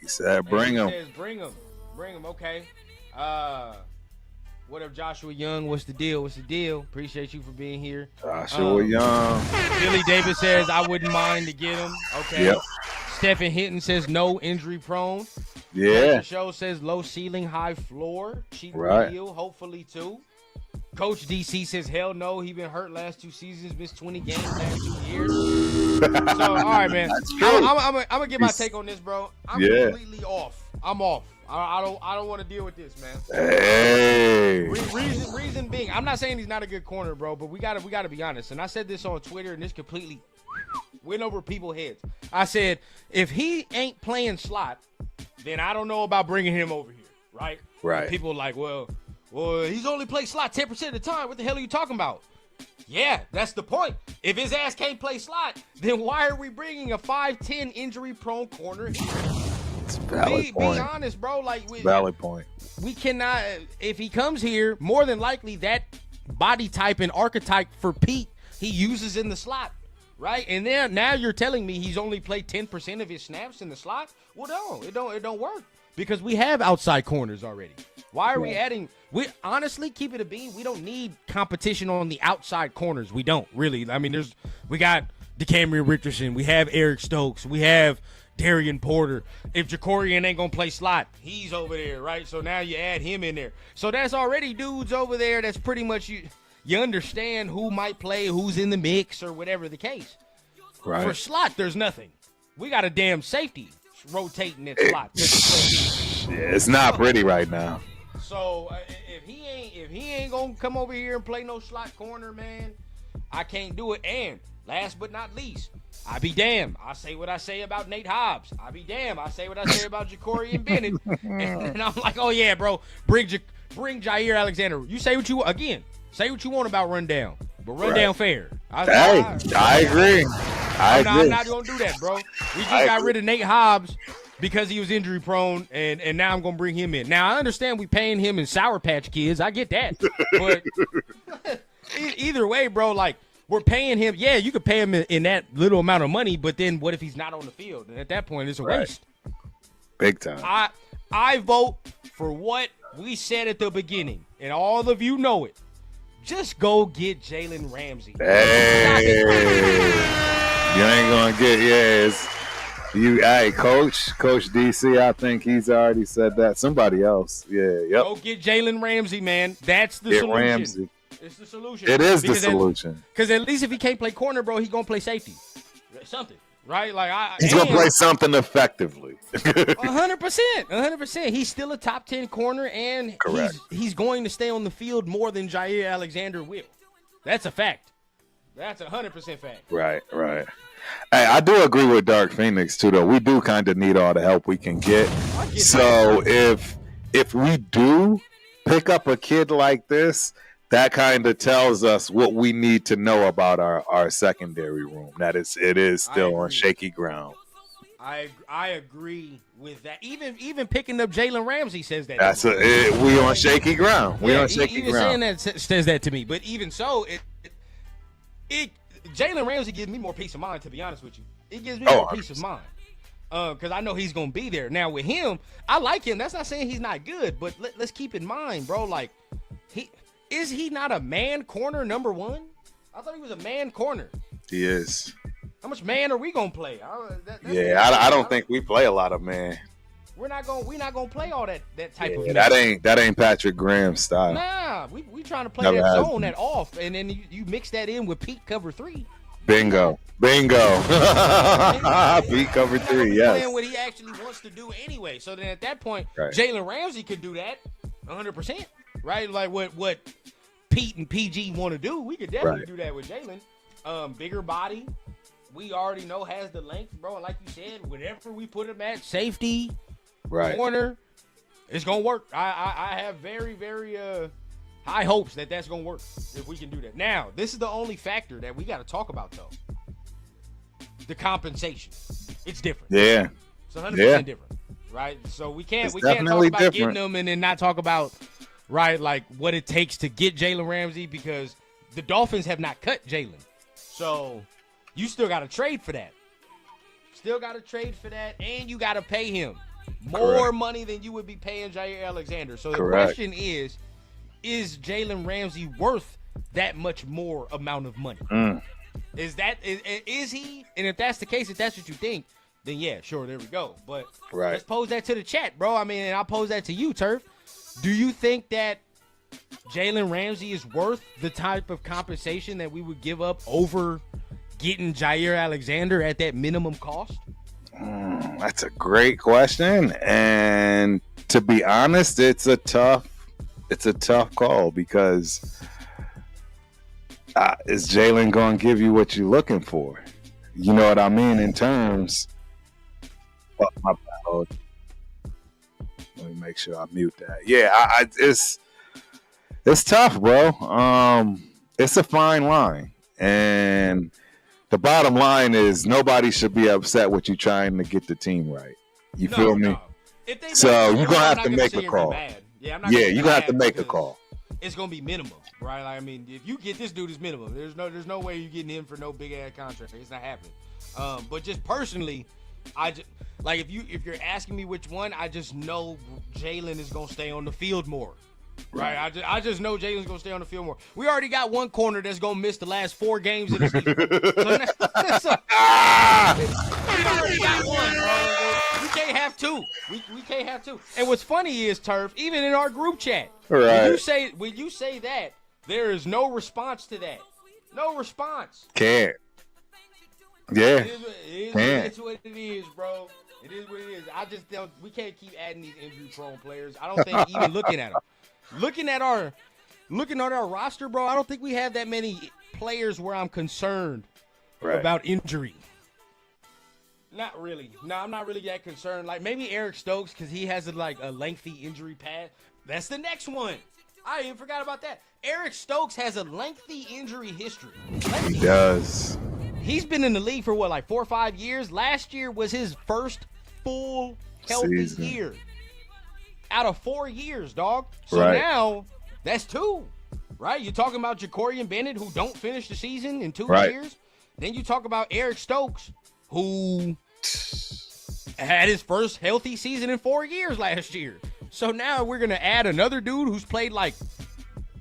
he said bring him. Bring him. Okay. What up, Joshua Young? What's the deal? Appreciate you for being here. Joshua Young. Billy Davis says I wouldn't mind to get him. Okay. Yep. Stephen Hinton says no injury prone. Yeah. The show says low ceiling, high floor. Cheap Right. deal, hopefully too. Coach DC says hell no. He been hurt last 2 seasons, missed 20 games last 2 years. So all right, man. I'm gonna get my take on this, bro. I'm completely off. I'm off. I don't want to deal with this, man. Hey. Reason being, I'm not saying he's not a good corner, bro, but we gotta be honest. And I said this on Twitter, and this completely went over people's heads. I said, if he ain't playing slot, then I don't know about bringing him over here, right? Right. And people are like, well, he's only played slot 10% of the time. What the hell are you talking about? Yeah, that's the point. If his ass can't play slot, then why are we bringing a 5'10" injury-prone corner here? It's a valid point. Be honest, bro. Valid point. We cannot. If he comes here, more than likely that body type and archetype for Pete he uses in the slot, right? And then now you're telling me he's only played 10% of his snaps in the slot? Well, no, it don't work because we have outside corners already. Why are we adding? We honestly, keep it a bean. We don't need competition on the outside corners. We don't really. I mean, we got DeCamerion Richardson. We have Eric Stokes. We have Darian Porter. If Jacorian ain't gonna play slot, he's over there, right? So now you add him in there. So that's already dudes over there. That's pretty much you understand who might play, who's in the mix, or whatever the case. Right. For slot, there's nothing. We got a damn safety rotating that slot. Yeah, it's not pretty right now. So if he ain't gonna come over here and play no slot corner, man, I can't do it. And last but not least, I be damned. I say what I say about Nate Hobbs. I be damned. I say what I say about Jacorian Bennett. And I'm like, oh yeah, bro, bring Jair Alexander. You say what you want about rundown, but rundown fair. I agree. I'm not gonna do that, bro. We just got rid of Nate Hobbs because he was injury prone, and now I'm gonna bring him in. Now I understand we paying him in Sour Patch Kids. I get that, but either way, bro, like we're paying him. Yeah, you could pay him in that little amount of money, but then what if he's not on the field? And at that point, it's a waste. Big time. I vote for what we said at the beginning, and all of you know it. Just go get Jalen Ramsey. Hey, you ain't gonna get Hey, Coach DC, I think he's already said that. Somebody else. Yeah, yep. Go get Jalen Ramsey, man. That's the solution. Ramsey. It's the solution. It is the solution. Because at least if he can't play corner, bro, he's going to play safety. Something, right? He's going to play something effectively. 100%. He's still a top 10 corner, and he's going to stay on the field more than Jair Alexander will. That's a fact. That's 100% fact. Right. Hey, I do agree with Dark Phoenix too, though. We do kind of need all the help we can get. So if we do pick up a kid like this, that kind of tells us what we need to know about our secondary room. It is still on shaky ground. I agree with that. Even picking up Jalen Ramsey says that. We on shaky ground. We on shaky even ground. Saying that says that to me. But even so, Jalen Ramsey gives me more peace of mind. To be honest with you, it gives me more peace of mind because I know he's gonna be there. Now with him, I like him. That's not saying he's not good, but let's keep in mind, bro. Like is he not a man corner number one? I thought he was a man corner. He is. How much man are we gonna play? I don't think we play a lot of man. We're not gonna play all that type of. That ain't Patrick Graham's style. Nah, we trying to play that zone, that off, and then you mix that in with peak cover 3. Bingo. Peak cover 3. Yes. Playing what he actually wants to do anyway. So then at that point, Jalen Ramsey could do that 100%. Right, like what Pete and PG want to do, we could definitely do that with Jalen. Bigger body, we already know has the length, bro. And like you said, whatever we put him at, safety, corner, it's gonna work. I have very, very high hopes that that's gonna work if we can do that. Now, this is the only factor that we got to talk about though. The compensation, it's different. Yeah, it's 100% different, right? So we can't talk about getting them and then not talk about. Right, like what it takes to get Jalen Ramsey because the Dolphins have not cut Jalen. So you still got to trade for that. And you got to pay him more money than you would be paying Jair Alexander. So the question is Jalen Ramsey worth that much more amount of money? Is he? And if that's the case, if that's what you think, then yeah, sure, there we go. But let's pose that to the chat, bro. I mean, and I'll pose that to you, Turf. Do you think that Jalen Ramsey is worth the type of compensation that we would give up over getting Jair Alexander at that minimum cost? That's a great question. And to be honest, it's a tough call because is Jalen going to give you what you're looking for? You know what I mean? In terms, my bad. Let me make sure I mute that. Yeah, it's tough, bro. It's a fine line, and the bottom line is nobody should be upset with you trying to get the team right. You feel me? So you're gonna have to make a call. Yeah, you're gonna have to make a call. It's gonna be minimum, right? Like, I mean, if you get this dude, it's minimum. There's no way you're getting him for no big ass contract. It's not happening. But just personally, like if you're asking me which one, I just know Jalen is gonna stay on the field more. Right? I just know Jalen's gonna stay on the field more. We already got one corner that's gonna miss the last 4 games of the season. We already got one, bro. We can't have 2. We can't have 2. And what's funny is, Turf, even in our group chat, when you say that, there is no response to that. No response. Can't. Yeah. It's what it is, bro. It is what it is. I just don't. We can't keep adding these injury-prone players. I don't think even looking at them, looking at our roster, bro. I don't think we have that many players where I'm concerned about injury. Not really. No, I'm not really that concerned. Like maybe Eric Stokes because he has a lengthy injury path. That's the next one. I even forgot about that. Eric Stokes has a lengthy injury history. He does. He's been in the league for 4 or 5 years. Last year was his first full healthy year out of 4 years, dog. So now that's 2, right? You're talking about Jacorian Bennett, who don't finish the season in 2 years. Then you talk about Eric Stokes, who had his first healthy season in 4 years last year. So now we're gonna add another dude who's played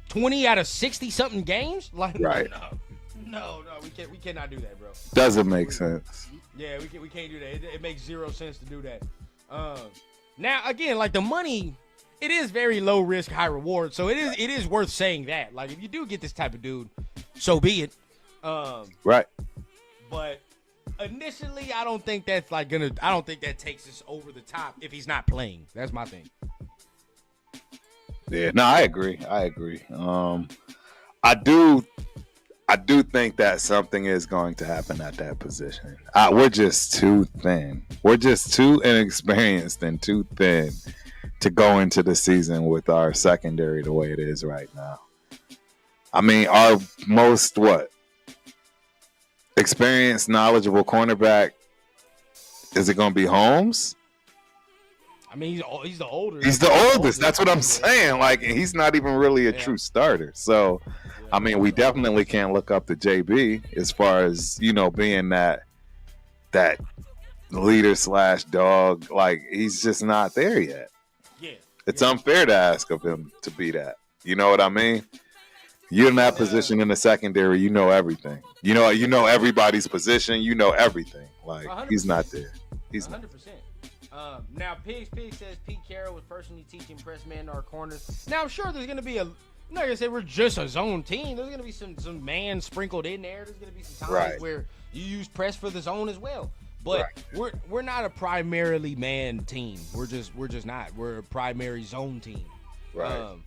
20 out of 60-something games. No, we cannot do that, bro. Doesn't make sense. Yeah, we can't do that. It makes 0 sense to do that. Now again, the money, it is very low risk, high reward. So it is worth saying that. If you do get this type of dude, so be it. Right. But initially, I don't think that's I don't think that takes us over the top if he's not playing. That's my thing. Yeah, no, I agree. I do think that something is going to happen at that position. We're just too thin. We're just too inexperienced and too thin to go into the season with our secondary the way it is right now. I mean, our most experienced, knowledgeable cornerback, is it going to be Holmes? I mean, he's the older. He's the oldest. That's what I'm saying. Like, he's not even really a true starter. So, I mean, we definitely can't look up to JB as far as, being that leader / dog. Like, he's just not there yet. Yeah. It's unfair to ask of him to be that. You know what I mean? You're in that position in the secondary. You know everything. You know everybody's position. You know everything. Like, 100%. He's not there. He's 100%. Now, Pig says Pete Carroll was personally teaching press man to our corners. Now, I'm sure there's going to be I'm not going to say we're just a zone team. There's going to be some man sprinkled in there. There's going to be some times where you use press for the zone as well. But we're not a primarily man team. We're just not. We're a primary zone team. Right.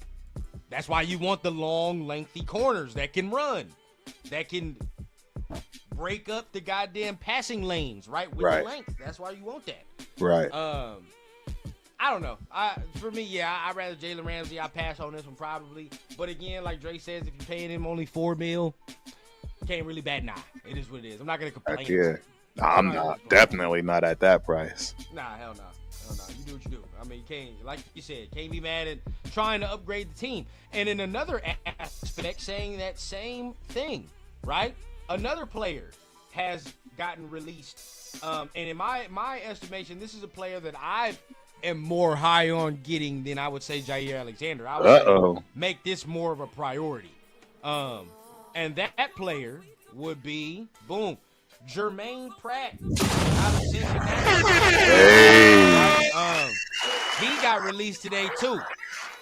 That's why you want the long, lengthy corners that can run, that can break up the goddamn passing lanes, right? With the length. That's why you want that. Right. I don't know. For me, I'd rather Jalen Ramsey. I pass on this one probably. But again, like Dre says, if you're paying him only $4 million, can't really bat an eye. It is what it is. I'm not gonna complain. Yeah. I'm not. Definitely not at that price. Nah, hell no. You do what you do. I mean, you can't, like you said, can't be mad at trying to upgrade the team. And in another aspect, saying that same thing, right? Another player has gotten released. And in my estimation, this is a player that I am more high on getting than I would say Jair Alexander. I would say make this more of a priority. And that player would be, boom, Jermaine Pratt out of Cincinnati. He got released today too,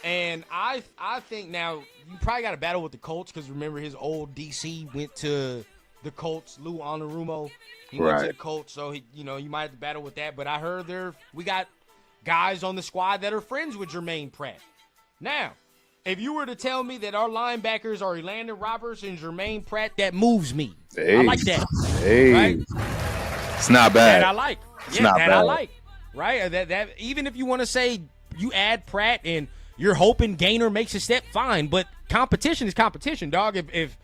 and I think now you probably got to battle with the Colts because remember his old DC went to the Colts. Lou Anarumo, he went to the Colts, so you might have to battle with that. But I heard we got guys on the squad that are friends with Jermaine Pratt. Now, if you were to tell me that our linebackers are Elandon Roberts and Jermaine Pratt, that moves me. I like that. Right? It's not bad. That I like. It's not bad. I like. Right? That even if you want to say you add Pratt and you're hoping Gainer makes a step, fine. But competition is competition, dog. If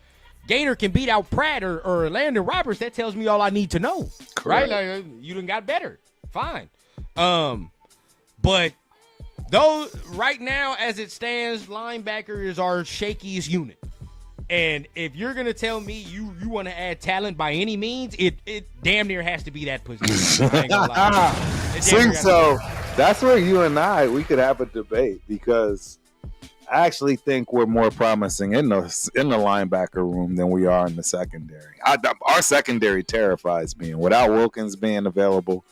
Gainer can beat out Pratt or Landon Roberts, that tells me all I need to know. Correct. Right? Like, you done got better. Fine. But though right now, as it stands, linebacker is our shakiest unit. And if you're going to tell me you want to add talent by any means, it damn near has to be that position. I ain't gonna lie. Think so. That's where you and we could have a debate because I actually think we're more promising in the linebacker room than we are in the secondary. Our secondary terrifies me. And without Wilkins being available,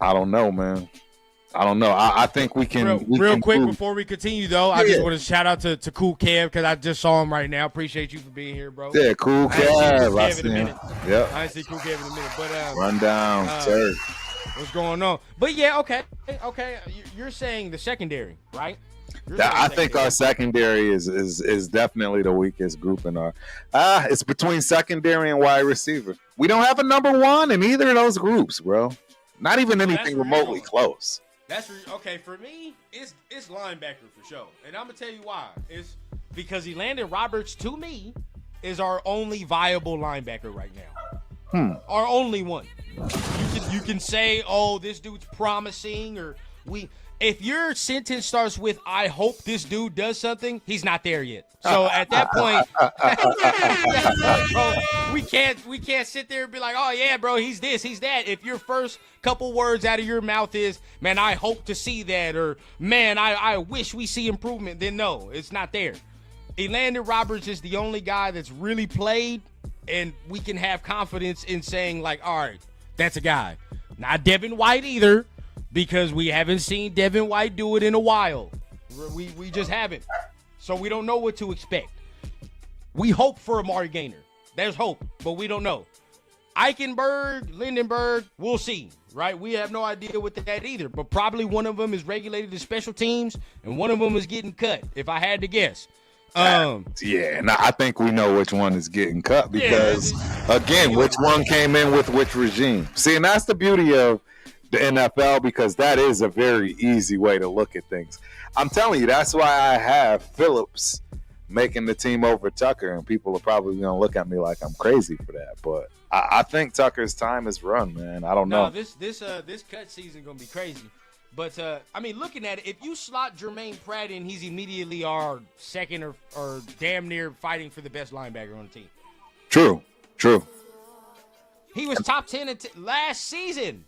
I don't know, man. I don't know. I think we can. Real quick before we continue, though, I just want to shout out to Cool Kev because I just saw him right now. Appreciate you for being here, bro. Yeah, Cool Kev. I ain't seen Cool Kev in a minute. Yep. I ain't seen Cool Kev in a minute, but run down, sir. What's going on? But yeah, okay. You're saying the secondary, right? I think our secondary is definitely the weakest group in our. It's between secondary and wide receiver. We don't have a number one in either of those groups, bro. Not even anything remotely close. Okay. For me, it's linebacker for sure, and I'm gonna tell you why. It's because Elandon Roberts, to me, is our only viable linebacker right now. Our only one. You can say, oh, this dude's promising, or if your sentence starts with "I hope this dude does something," he's not there yet. So at that point, bro, we can't sit there and be like, "Oh yeah, bro, he's this, he's that." If your first couple words out of your mouth is, "Man, I hope to see that," or "Man, I wish we see improvement," then no, it's not there. Elandon Roberts is the only guy that's really played, and we can have confidence in saying like, "All right, that's a guy." Not Devin White either. Because we haven't seen Devin White do it in a while. We just haven't. So we don't know what to expect. We hope for Amari Gainer. There's hope, but we don't know. Eichenberg, Lindenberg, we'll see, right? We have no idea what that either. But probably one of them is regulated to special teams, and one of them is getting cut, if I had to guess. Yeah, and I think we know which one is getting cut because, again, which one came in with which regime. See, and that's the beauty of the NFL because that is a very easy way to look at things. I'm telling you, that's why I have Phillips making the team over Tucker, and people are probably going to look at me like I'm crazy for that. But I think Tucker's time is run, man. I don't know. This cut season going to be crazy. But, I mean, looking at it, if you slot Jermaine Pratt in, he's immediately our second or damn near fighting for the best linebacker on the team. True. He was top 10 last season.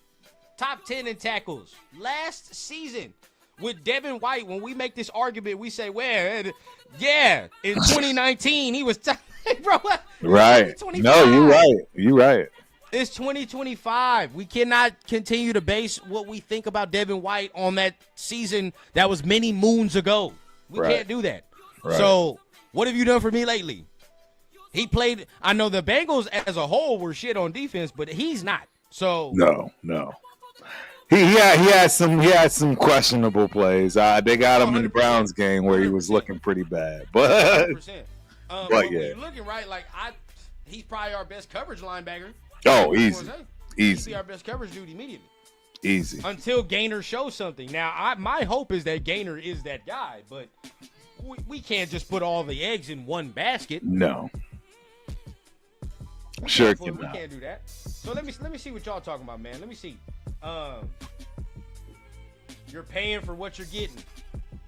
Top 10 in tackles last season. With Devin White, when we make this argument, we say, well, yeah, in 2019, he was top. Bro, right. No, you're right. It's 2025. We cannot continue to base what we think about Devin White on that season that was many moons ago. We can't do that. Right. So what have you done for me lately? He played – I know the Bengals as a whole were shit on defense, but he's not. So No. He had some questionable plays. They got him in the Browns game where he was looking pretty bad. But 100%. But yeah. when you're looking right, like he's probably our best coverage linebacker. Oh, easy. He'd be our best coverage dude immediately. Easy. Until Gainer shows something. Now, my hope is that Gainer is that guy, but we can't just put all the eggs in one basket. No. We can't do that. So let me see what y'all talking about, man. Let me see. You're paying for what you're getting.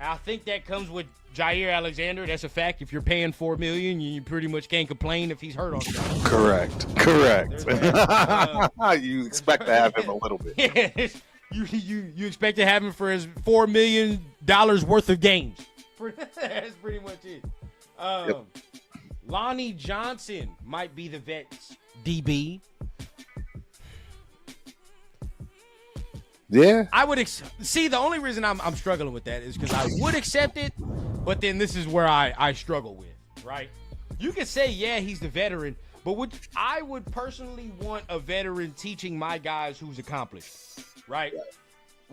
I think that comes with Jair Alexander. That's a fact. If you're paying $4 million, you pretty much can't complain if he's hurt on the ground. Correct. You expect to have him a little bit. Yeah, you expect to have him for his $4 million worth of games. That's pretty much it. Lonnie Johnson might be the vet's DB. Yeah. I would see the only reason I'm struggling with that is because I would accept it, but then this is where I struggle with, right? You could say, yeah, he's the veteran, but I would personally want a veteran teaching my guys who's accomplished, right?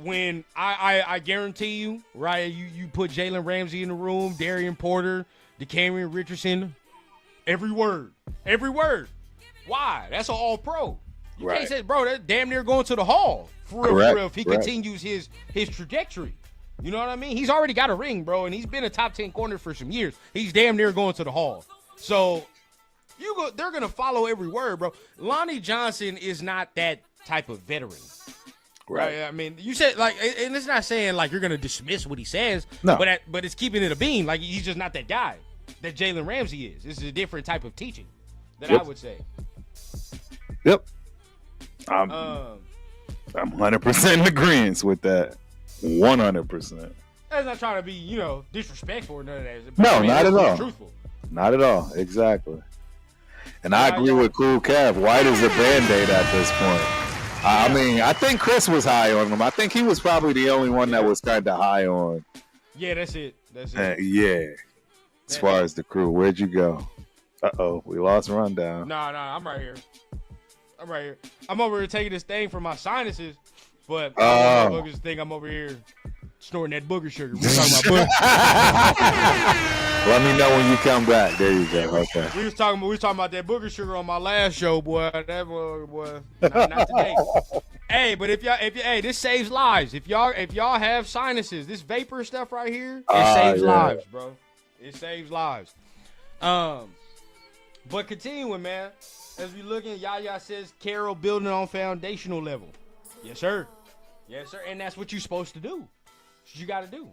When I guarantee you, right, you put Jalen Ramsey in the room, Darian Porter, DeCamerion Richardson, every word. Why? That's an all-pro. You can't say, bro, that's damn near going to the Hall. For real, if he continues his trajectory. You know what I mean? He's already got a ring, bro, and he's been a top 10 corner for some years. He's damn near going to the Hall. So they're going to follow every word, bro. Lonnie Johnson is not that type of veteran. Right. I mean, you said, like, and it's not saying, like, you're going to dismiss what he says. No. But it's keeping it a beam. Like, he's just not that guy that Jalen Ramsey is. This is a different type of teaching that I would say. Yep. I'm 100% in agreement with that. 100%. That's not trying to be, disrespectful or none of that. No, not at all. Truthful. Not at all. Exactly. And I agree with Cool Cav. White is a Band-Aid at this point. I mean, I think Chris was high on him. I think he was probably the only one that was kind of high on. Yeah, that's it. Yeah. As far as the crew, where'd you go? Uh-oh, we lost Rundown. No, I'm right here. I'm over here taking this thing for my sinuses, but boogers think I'm over here snorting that booger sugar. We're talking about Let me know when you come back. There you go. Okay. We was talking about that booger sugar on my last show, boy. That boy, not today. Hey, but if y'all, this saves lives. If y'all have sinuses, this vapor stuff right here, it saves lives, bro. It saves lives. But continuing, man. As we look at, Yaya says Carroll building on foundational level. Yes, sir. And that's what you're supposed to do. That's what you got to do.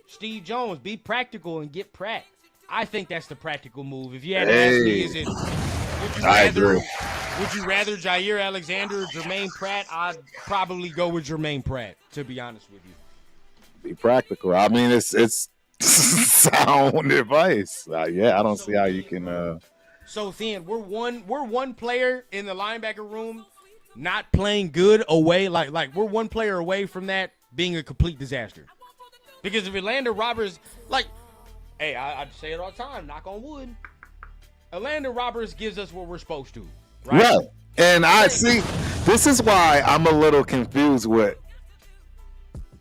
Steve Jones, be practical and get Pratt. I think that's the practical move. If you had to ask me, would you rather Jair Alexander or Jermaine Pratt? I'd probably go with Jermaine Pratt, to be honest with you. Be practical. I mean, it's sound advice. I don't see how you can. So then we're one player in the linebacker room not playing good away. Like we're one player away from that being a complete disaster. Because if Orlando Roberts, hey, I say it all the time, knock on wood. Orlando Roberts gives us what we're supposed to. Right. And I see, this is why I'm a little confused with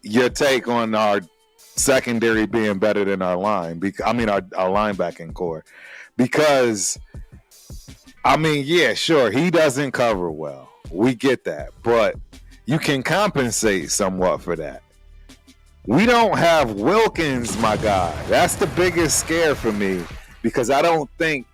your take on our secondary being better than our line. Our linebacking core. Because, I mean, yeah, sure, he doesn't cover well. We get that. But you can compensate somewhat for that. We don't have Wilkins, my guy. That's the biggest scare for me because I don't think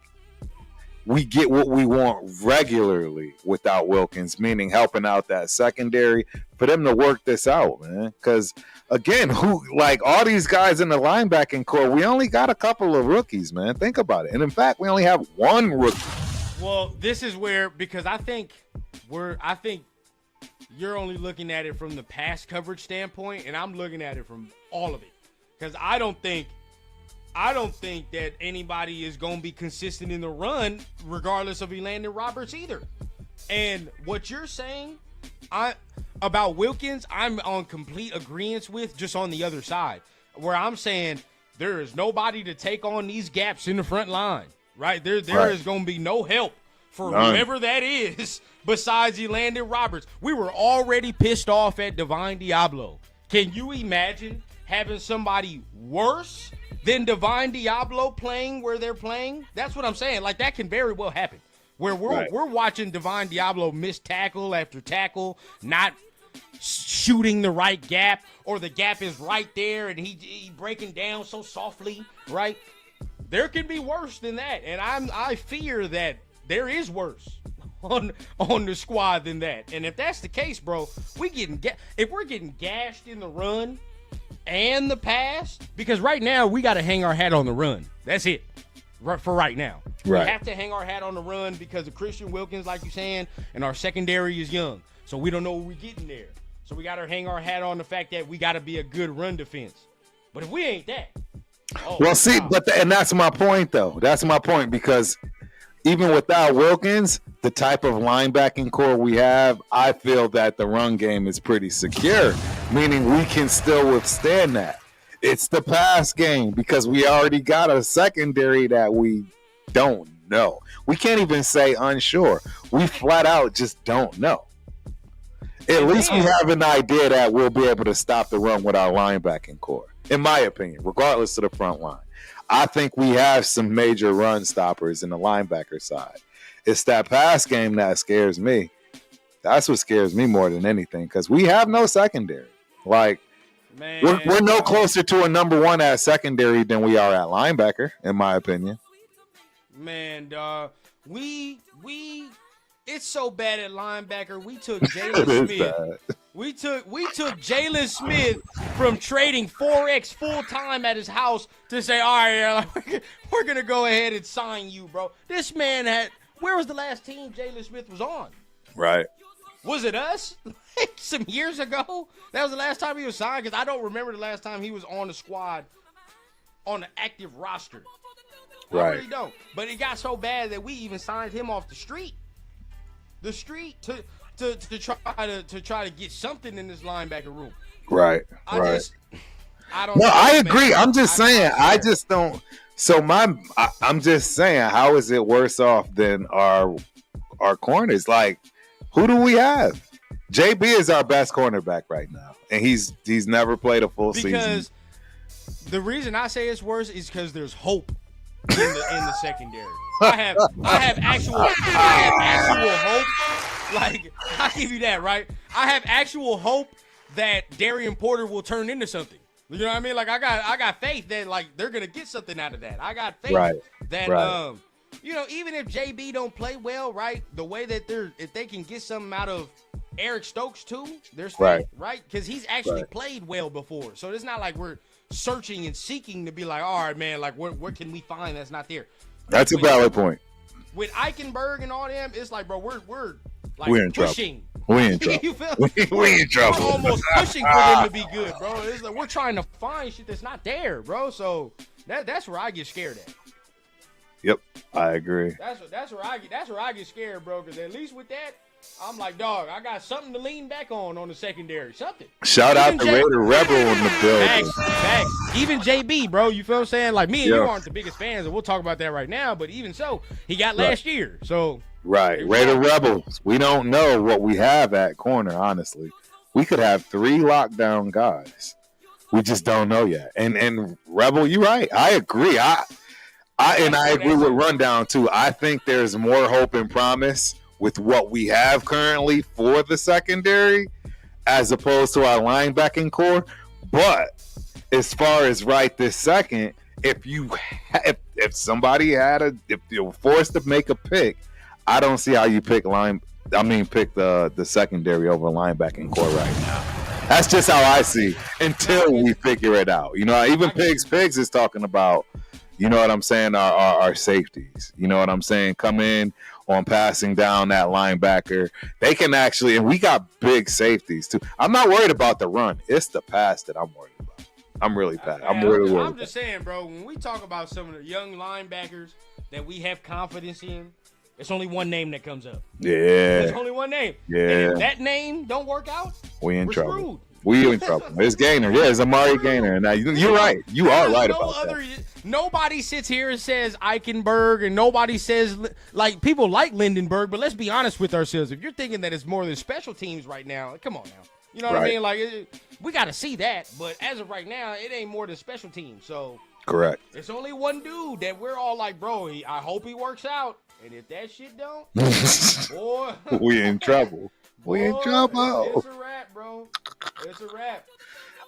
we get what we want regularly without Wilkins, meaning helping out that secondary for them to work this out, man. Because, again, all these guys in the linebacking core, we only got a couple of rookies, man. Think about it. And, in fact, we only have one rookie. Well, this is where, because I think you're only looking at it from the pass coverage standpoint, and I'm looking at it from all of it. Because I don't think that anybody is going to be consistent in the run, regardless of Elandon Roberts either. And what you're saying about Wilkins, I'm on complete agreement with, just on the other side, where I'm saying there is nobody to take on these gaps in the front line, right? There is going to be no help for whoever that is besides Elandon Roberts. We were already pissed off at Divine Diablo. Can you imagine having somebody worse than Divine Diablo playing where they're playing? That's what I'm saying. Like, that can very well happen. Where we're watching Divine Diablo miss tackle after tackle, not shooting the right gap, or the gap is right there and he breaking down so softly, right? There can be worse than that, and I fear that there is worse on the squad than that. And if that's the case, bro, if we're getting gashed in the run and the pass, because right now we got to hang our hat on the run. That's it for right now. Right. We have to hang our hat on the run because of Christian Wilkins, like you're saying, and our secondary is young. So we don't know what we're getting there. So we got to hang our hat on the fact that we got to be a good run defense. But if we ain't that. And that's my point, though. That's my point, because even without Wilkins, the type of linebacking core we have, I feel that the run game is pretty secure, meaning we can still withstand that. It's the pass game because we already got a secondary that we don't know. We can't even say unsure. We flat out just don't know. At least we have an idea that we'll be able to stop the run with our linebacking core, in my opinion, regardless of the front line. I think we have some major run stoppers in the linebacker side. It's that pass game that scares me. That's what scares me more than anything, because we have no secondary. Like, Man, we're no closer to a number one at secondary than we are at linebacker, in my opinion. Man, it's so bad at linebacker. We took Jalen Smith. We took Jalen Smith from trading 4X full time at his house to say, all right, we're gonna go ahead and sign you, bro. This man where was the last team Jalen Smith was on? Right. Was it us? Some years ago? That was the last time he was signed, because I don't remember the last time he was on the squad on the active roster. Right. I really don't. But it got so bad that we even signed him off the street. To try to get something in this linebacker room. Right. I don't No, know, I man. agree. I'm just saying. I just don't. So I'm just saying, how is it worse off than our corners? Like, who do we have? JB is our best cornerback right now, and he's never played a full season. Because the reason I say it's worse is because there's hope in the secondary. I have actual hope. Like, I'll give you that, right? I have actual hope that Darian Porter will turn into something. You know what I mean? Like, I got faith that, like, they're gonna get something out of that. I got faith that even if JB don't play well, right? The way that if they can get something out of Eric Stokes too, there's faith, right? Because he's actually played well before. So it's not like we're searching and seeking to be like, all right, man, like what can we find that's not there? That's a valid point. With Eichenberg and all them, it's like, bro, we're like in pushing. We in trouble. You feel? We in trouble. We're almost pushing for them to be good, bro. It's like we're trying to find shit that's not there, bro. So that's where I get scared at. Yep, I agree. That's where I get scared, bro. Because at least with that, I'm like, dog, I got something to lean back on the secondary. Something. Shout out to Raider Rebel in the building. Facts. Even JB, bro. You feel what I'm saying? Like, me and you aren't the biggest fans, and we'll talk about that right now. But even so, he got last year. So right, Raider Rebels. We don't know what we have at corner. Honestly, we could have 3 lockdown guys. We just don't know yet. And Rebel, you're right. I agree. I agree with Rundown too. I think there's more hope and promise with what we have currently for the secondary as opposed to our linebacking core. But as far as right this second, if somebody if you were forced to make a pick, I don't see how you pick the secondary over linebacking core right now. That's just how I see until we figure it out. You know, even Pigs is talking about, you know what I'm saying, our safeties. You know what I'm saying? Come in on passing down that linebacker. They can actually, and we got big safeties too. I'm not worried about the run. It's the pass that I'm worried about. I'm really worried. I'm just saying, bro, when we talk about some of the young linebackers that we have confidence in, it's only one name that comes up. Yeah. There's only one name. Yeah. And if that name don't work out, we're trouble. Screwed. We in trouble. It's Gainer. Yeah, it's Amari Gainer. Now you're right. You are right about that. Nobody sits here and says Eichenberg, and nobody says, like, people like Lindenberg, but let's be honest with ourselves. If you're thinking that it's more than special teams right now, come on now. You know what I mean? Like, we got to see that, but as of right now, it ain't more than special teams. So correct. It's only one dude that we're all like, bro, I hope he works out. And if that shit don't, boy, we in trouble. We in trouble. It's a wrap, bro. It's a wrap.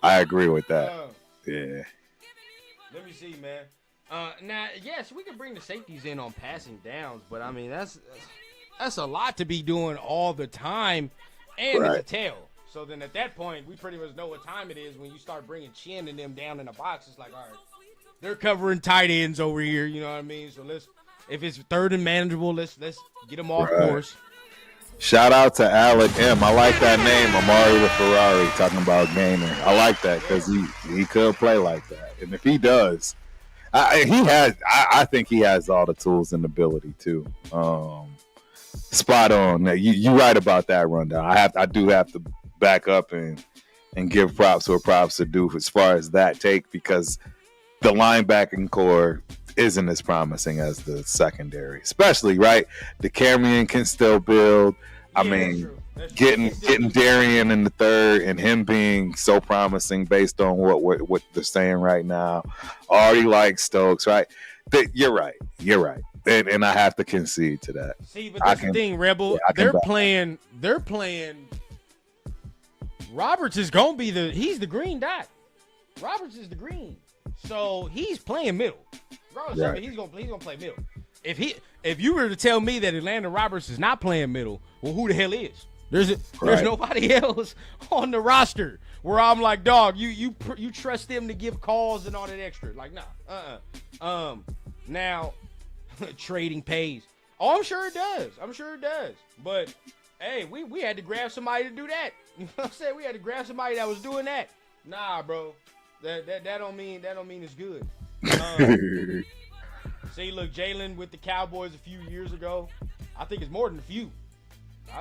I agree with that. Yeah. Let me see, man. Now, yes, we can bring the safeties in on passing downs, but I mean that's a lot to be doing all the time, and it's a tail. So then at that point, we pretty much know what time it is when you start bringing Chin and them down in the box. It's like, all right, they're covering tight ends over here. You know what I mean? So if it's third and manageable, let's get them off course. Shout out to Alec M. I like that name, Amari with Ferrari, talking about Gainer. I like that because he could play like that, and if he does, I think he has all the tools and ability too. Spot on. You right about that Rundown. I do have to back up and give props where props are due as far as that take, because the linebacking core isn't as promising as the secondary, especially right. The Camryon can still build. I mean, getting Darian in the third and him being so promising based on what they're saying right now. Already like Stokes, right? You're right. And I have to concede to that. See, but that's the thing, Rebel. They're playing. Roberts is gonna be he's the green dot. Roberts is the green, so he's playing middle. He's gonna play middle. If you were to tell me that Atlanta Roberts is not playing middle, well, who the hell is? There's nobody else on the roster where I'm like, dog, you trust them to give calls and all that extra. Like, nah, now trading pays. Oh, I'm sure it does. But hey, we had to grab somebody to do that. You know what I'm saying? We had to grab somebody that was doing that. Nah, bro. That don't mean it's good. See, look, Jalen with the Cowboys a few years ago. I think it's more than a few.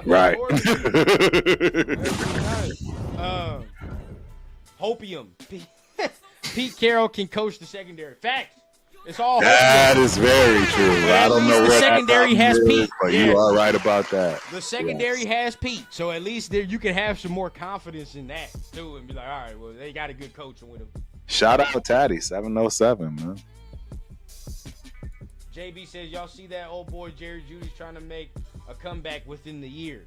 Right. Hopium. Pete Carroll can coach the secondary. Facts. It's all that is very true. I don't know the secondary has Pete. But you are right about that. The secondary has Pete, so at least you can have some more confidence in that too, and be like, all right, well, they got a good coach with him. Shout out to Taddy 707, man. JB says, y'all see that old boy Jerry Jeudy's trying to make a comeback within the year.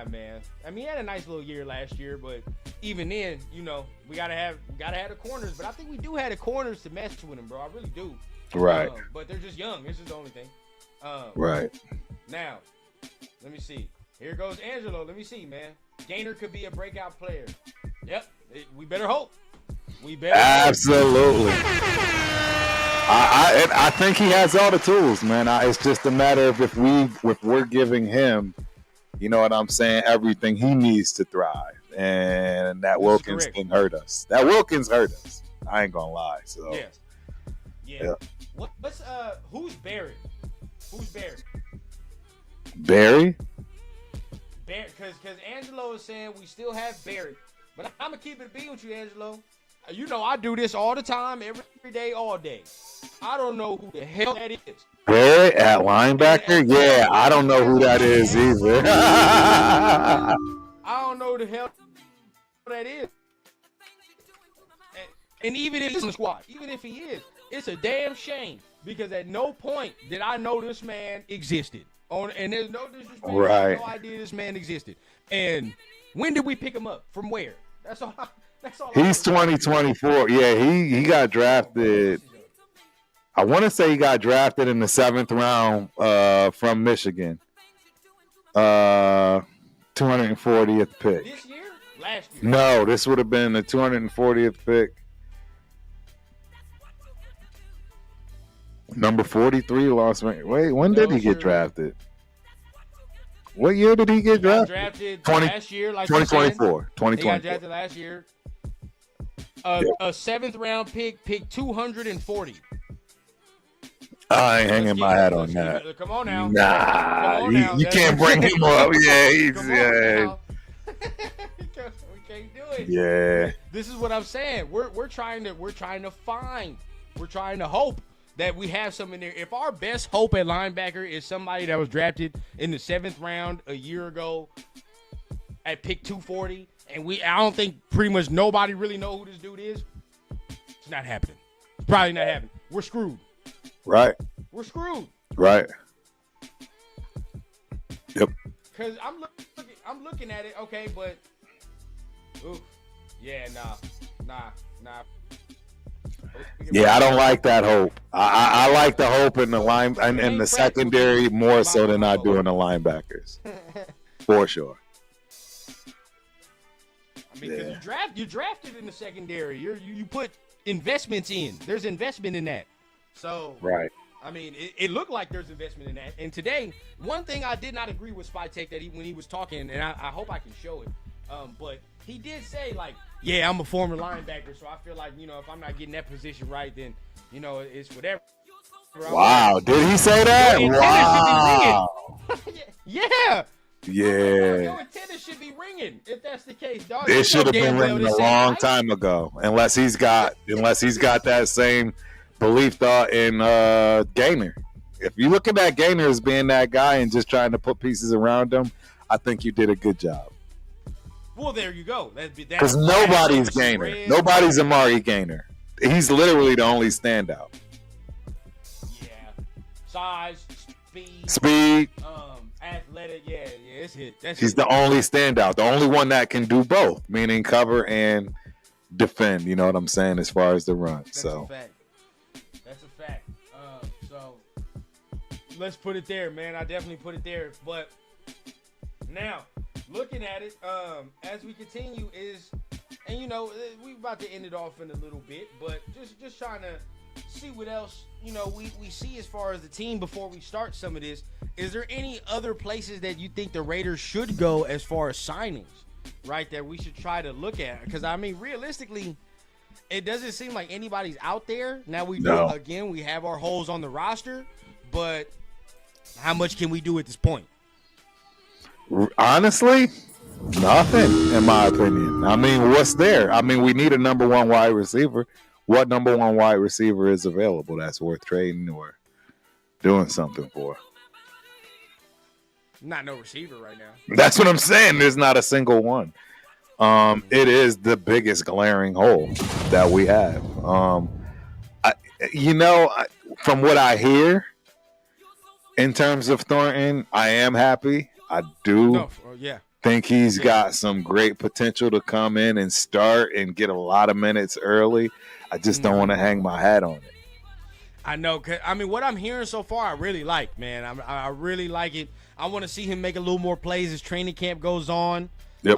Man. I mean, he had a nice little year last year, but even then, you know, we gotta have the corners. But I think we do have the corners to mess with him, bro. I really do. Right. But they're just young. This is the only thing. Right. Now, let me see. Here goes Angelo. Let me see, man. Gainer could be a breakout player. Yep. We better hope. Absolutely. I think he has all the tools, man. It's just a matter of if we're giving him, you know what I'm saying, everything he needs to thrive, and that Wilkins can hurt us. I ain't gonna lie. So yeah. Who's Barrett? Barry? Because Angelo is saying we still have Barrett, but I'm gonna keep it B with you, Angelo. You know I do this all the time, every day, all day. I don't know who the hell that is. Barrett at linebacker? Yeah, I don't know who that is either. I don't know who the hell that is. And even if he's in the squad, even if he is, it's a damn shame because at no point did I know this man existed. And there's no disrespect. I had no idea this man existed. And when did we pick him up? From where? That's all. He's 2024. Yeah, he got drafted. I want to say he got drafted in the 7th round from Michigan. 240th pick. This year? Last year? No, this would have been the 240th pick. Number 43 lost. Wait, when did he get drafted? What year did he get drafted? Last year, like 2024. 2024. He got drafted last year. A 7th round pick 240. I ain't hanging my hat on that. Come on now. Nah, you can't bring him up. Yeah, he's yeah. We can't do it. Yeah. This is what I'm saying. We're trying to hope that we have some in there. If our best hope at linebacker is somebody that was drafted in the 7th round a year ago at pick 240, and I don't think pretty much nobody really know who this dude is, it's not happening. It's probably not happening. We're screwed. Right. We're screwed. Right. Yep. Because I'm looking at it, okay, but nah. Yeah, I don't like that hope. I like the hope in the line and in the secondary more so than I do in the linebackers. For sure. I mean, because you drafted in the secondary. You put investments in. There's investment in that. So right. I mean, it looked like there's investment in that. And today, one thing I did not agree with Spytek that when he was talking, and I hope I can show it, but he did say, like, yeah, I'm a former linebacker, so I feel like, if I'm not getting that position right, then, it's whatever. Wow, did he say that? Wow. Yeah. Yeah. Your antenna should be ringing if that's the case, dog. It should have been ringing a long time ago, unless he's got that same belief thought in Gainer. If you look at that Gainer as being that guy and just trying to put pieces around him, I think you did a good job. Well, there you go. Because nobody's Gainer. Nobody's Amari Gainer. He's literally the only standout. Yeah. Size, speed. Athletic. Yeah, it's hit. He's the only standout. The only one that can do both, meaning cover and defend. You know what I'm saying? As far as the run. That's a fact. So let's put it there, man. I definitely put it there. But now, looking at it, as we continue we about to end it off in a little bit, but just trying to see what else, we see as far as the team before we start some of this. Is there any other places that you think the Raiders should go as far as signings, right, that we should try to look at? Because, I mean, realistically, it doesn't seem like anybody's out there. Now, we have our holes on the roster, but how much can we do at this point? Honestly, nothing, in my opinion. I mean, what's there? I mean, we need a number one wide receiver. What number one wide receiver is available that's worth trading or doing something for? Not no receiver right now. That's what I'm saying. There's not a single one. It is the biggest glaring hole that we have. From what I hear in terms of Thornton, I am happy. I do think he's got some great potential to come in and start and get a lot of minutes early. I just don't want to hang my hat on it. I know. 'Cause, I mean, what I'm hearing so far, I really like, man. I really like it. I want to see him make a little more plays as training camp goes on. Yep.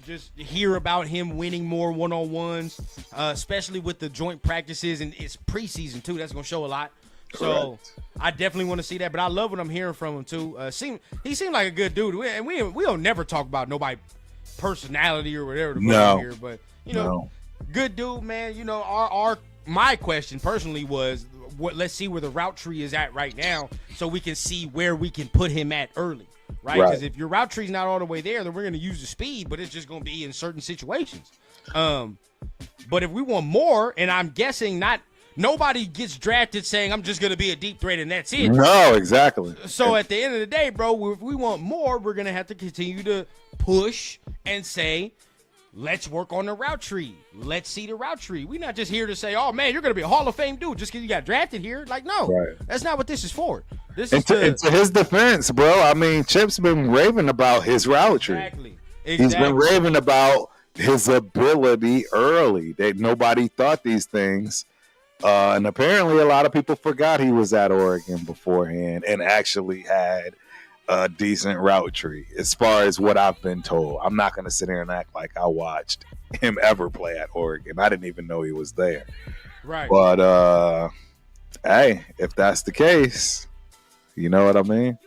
Just hear about him winning more one-on-ones, especially with the joint practices, and it's preseason too. That's going to show a lot. So I definitely want to see that. But I love what I'm hearing from him too. He seemed like a good dude. We don't never talk about nobody personality or whatever. Here, but good dude, man. My question personally was, let's see where the route tree is at right now, so we can see where we can put him at early, right? Because if your route tree's not all the way there, then we're going to use the speed, but it's just going to be in certain situations. But if we want more, and I'm guessing nobody gets drafted saying I'm just going to be a deep threat and that's it. No, exactly. So at the end of the day, bro, if we want more, we're going to have to continue to push and say, let's work on the route tree. Let's see the route tree. We're not just here to say, oh, man, you're going to be a Hall of Fame dude just because you got drafted here. Like, no, that's not what this is for. This is and to his defense, bro, I mean, Chip's been raving about his route tree. Exactly. He's been raving about his ability early. That nobody thought these things. And apparently a lot of people forgot he was at Oregon beforehand and actually had a decent route tree, as far as what I've been told. I'm not going to sit here and act like I watched him ever play at Oregon. I didn't even know he was there. Right. But, hey, if that's the case, you know what I mean?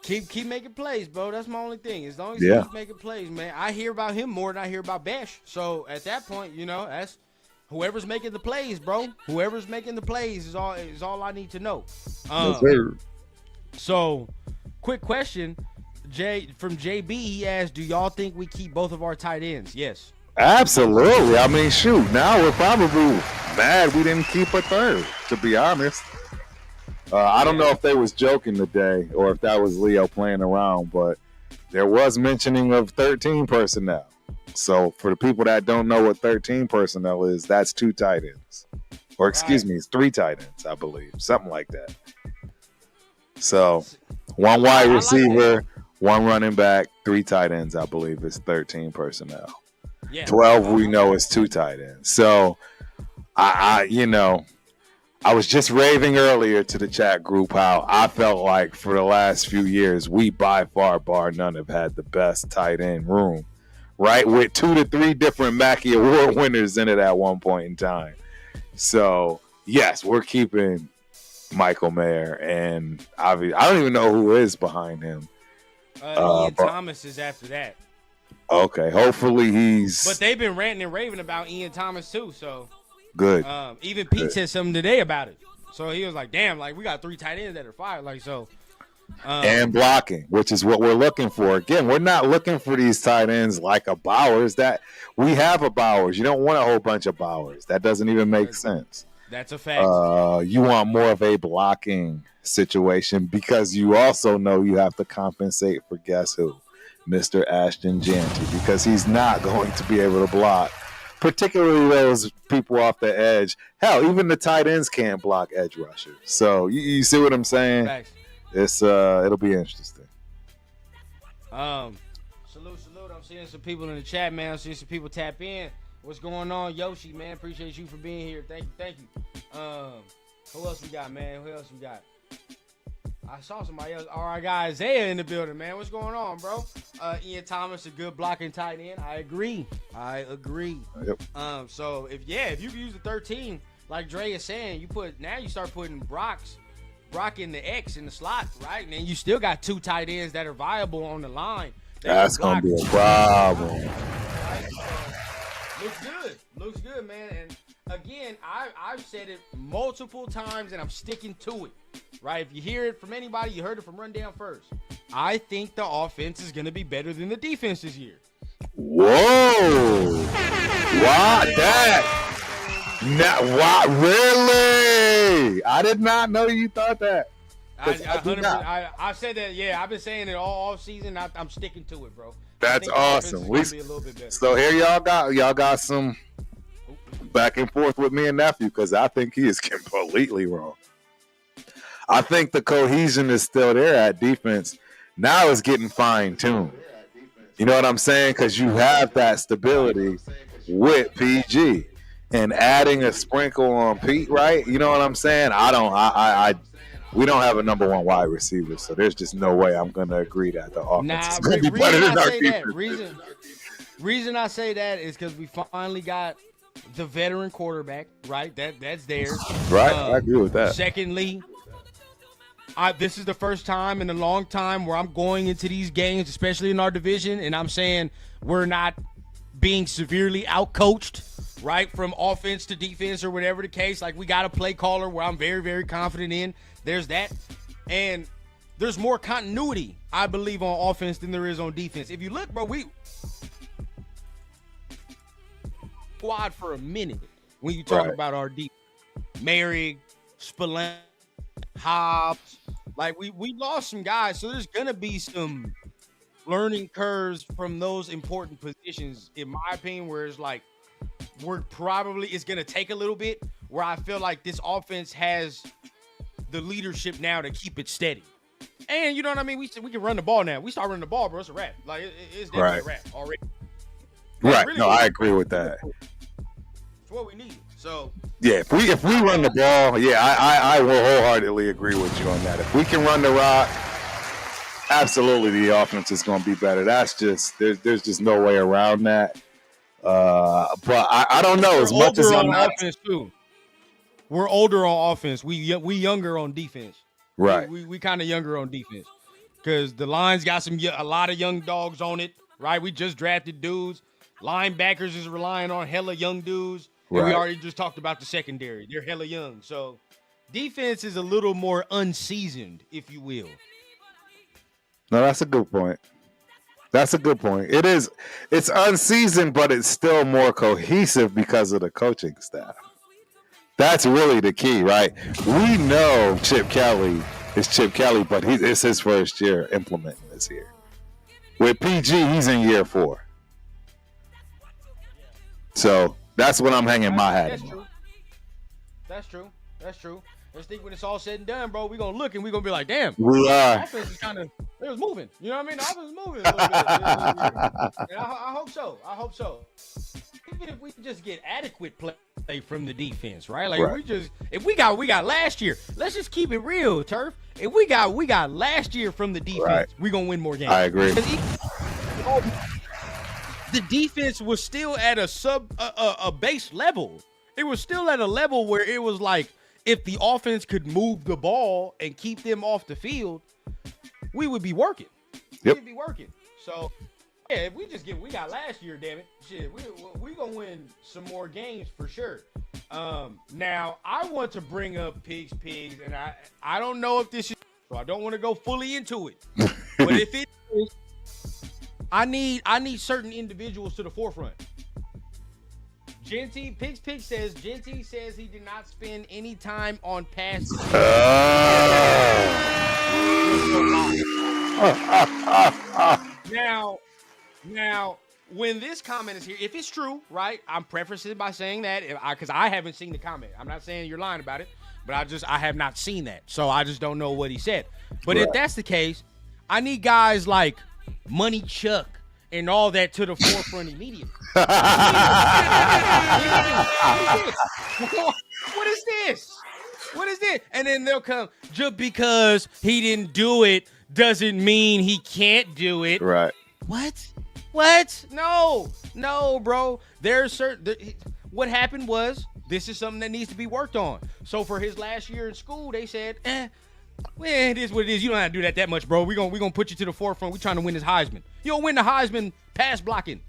Keep making plays, bro. That's my only thing. As long as he keeps making plays, man. I hear about him more than I hear about Besh. So at that point, you know, that's whoever's making the plays, bro. Whoever's making the plays is all I need to know. So, quick question, from JB. He asked, "Do y'all think we keep both of our tight ends?" Yes. Absolutely. I mean, shoot. Now we're probably mad we didn't keep a third, to be honest. I don't know if they was joking today or if that was Leo playing around, but there was mentioning of 13 personnel. So for the people that don't know what 13 personnel is, that's 2 tight ends. Or excuse me, it's 3 tight ends, I believe. Something like that. So 1 wide receiver, 1 running back, 3 tight ends, I believe is 13 personnel. Yeah. 12 we know is 2 tight ends. So I was just raving earlier to the chat group how I felt like for the last few years, we by far, bar none, have had the best tight end room, right? With 2 to 3 different Mackey Award winners in it at one point in time. So, yes, we're keeping Michael Mayer, and obviously, I don't even know who is behind him. Ian Thomas is after that. Okay, hopefully he's... But they've been ranting and raving about Ian Thomas, too, so... Good. Even Pete said something today about it. So he was like, damn, like we got 3 tight ends that are fired. Like, so. And blocking, which is what we're looking for. Again, we're not looking for these tight ends like a Bowers. That we have a Bowers. You don't want a whole bunch of Bowers. That doesn't even make sense. That's a fact. You want more of a blocking situation because you also know you have to compensate for guess who? Mr. Ashton Jeanty, because he's not going to be able to block. Particularly those people off the edge. Hell, even the tight ends can't block edge rushers. So you see what I'm saying? Thanks. It's it'll be interesting. Salute. I'm seeing some people in the chat, man. I'm seeing some people tap in. What's going on, Yoshi, man? Appreciate you for being here. Thank you. Who else we got, man? Who else we got? I saw somebody else. All right, guys, Isaiah in the building, man. What's going on, bro? Ian Thomas, a good blocking tight end. I agree. Yep. So if you use the 13, like Dre is saying, you start putting Brock in the X in the slot, right? And then you still got 2 tight ends that are viable on the line. That's gonna be a problem. Right? Looks good, man. And again, I've said it multiple times, and I'm sticking to it. Right? If you hear it from anybody, you heard it from Rundown first. I think the offense is going to be better than the defense this year. Whoa! Wow, that? Wow, really? I did not know you thought that. I've said that. Yeah, I've been saying it all season. I'm sticking to it, bro. That's awesome. So here y'all got some back and forth with me and nephew because I think he is completely wrong. I think the cohesion is still there at defense. Now it's getting fine-tuned. You know what I'm saying? Because you have that stability with PG. And adding a sprinkle on Pete, right? You know what I'm saying? We don't have a number 1 wide receiver, so there's just no way I'm going to agree that the offense is going to be better than our defense. Reason I say that is because we finally got the veteran quarterback, right? That's there. Right, I agree with that. Secondly, this is the first time in a long time where I'm going into these games, especially in our division, and I'm saying we're not being severely outcoached, right, from offense to defense or whatever the case. Like, we got a play caller where I'm very, very confident in. There's that. And there's more continuity, I believe, on offense than there is on defense. If you look, bro, we squad for a minute when you talk about our defense. Merrick, Spillane, Hobbs, like we lost some guys, so there's gonna be some learning curves from those important positions, in my opinion, where it's like it's gonna take a little bit. Where I feel like this offense has the leadership now to keep it steady. And you know what I mean? We can run the ball now. We start running the ball, bro. It's a wrap. Like it's definitely a wrap already. Right. Really No, good. I agree with that. It's what we need. So Yeah, if we run the ball, yeah, I will wholeheartedly agree with you on that. If we can run the rock, absolutely the offense is going to be better. That's just there's just no way around that. But I don't know as much as I'm not offense too. We're older on offense. We younger on defense. right. We kind of younger on defense because the line's got a lot of young dogs on it. Right. We just drafted dudes. Linebackers is relying on hella young dudes. And we Right. already just talked about the secondary. They're hella young. So defense is a little more unseasoned, if you will. No, that's a good point. That's a good point. It is. It's unseasoned, but it's still more cohesive because of the coaching staff. That's really the key, right? We know Chip Kelly is Chip Kelly, but it's his first year implementing this here. With PG, he's in year 4. So that's what I'm hanging my hat That's on. true. That's true. That's true. Let's think when it's all said and done, bro, we're going to look and we're going to be like, damn. We The are. offense is kind of, it was moving. You know what I mean? The offense was moving a little bit. And I hope so. I hope so. Even if we just get adequate play from the defense, right? Like Right. if we got last year, let's just keep it real, Turf. If we got last year from the defense, Right. we're going to win more games. I agree. The defense was still at a base level. It was still at a level where it was like, if the offense could move the ball and keep them off the field, we would be working. Yep. We'd be working. So, yeah, if we got last year, damn it. Shit, we gonna win some more games for sure. Now, I want to bring up Pigs, and I don't know if this is, so I don't want to go fully into it. But if it is, I need certain individuals to the forefront. Pigs says Genty says he did not spend any time on passes. Now, when this comment is here, if it's true, right? I'm prefacing it by saying that because I haven't seen the comment. I'm not saying you're lying about it, but I have not seen that, so I just don't know what he said. But if that's the case, I need guys like Money Chuck and all that to the forefront immediately. What is this? What is this? And then they'll come, just because he didn't do it doesn't mean he can't do it. Right. What? No, bro. There's what happened was, this is something that needs to be worked on. So for his last year in school, they said, well, it is what it is. You don't have to do that much, bro. We're gonna put you to the forefront. We're trying to win this Heisman. You don't win the Heisman pass blocking.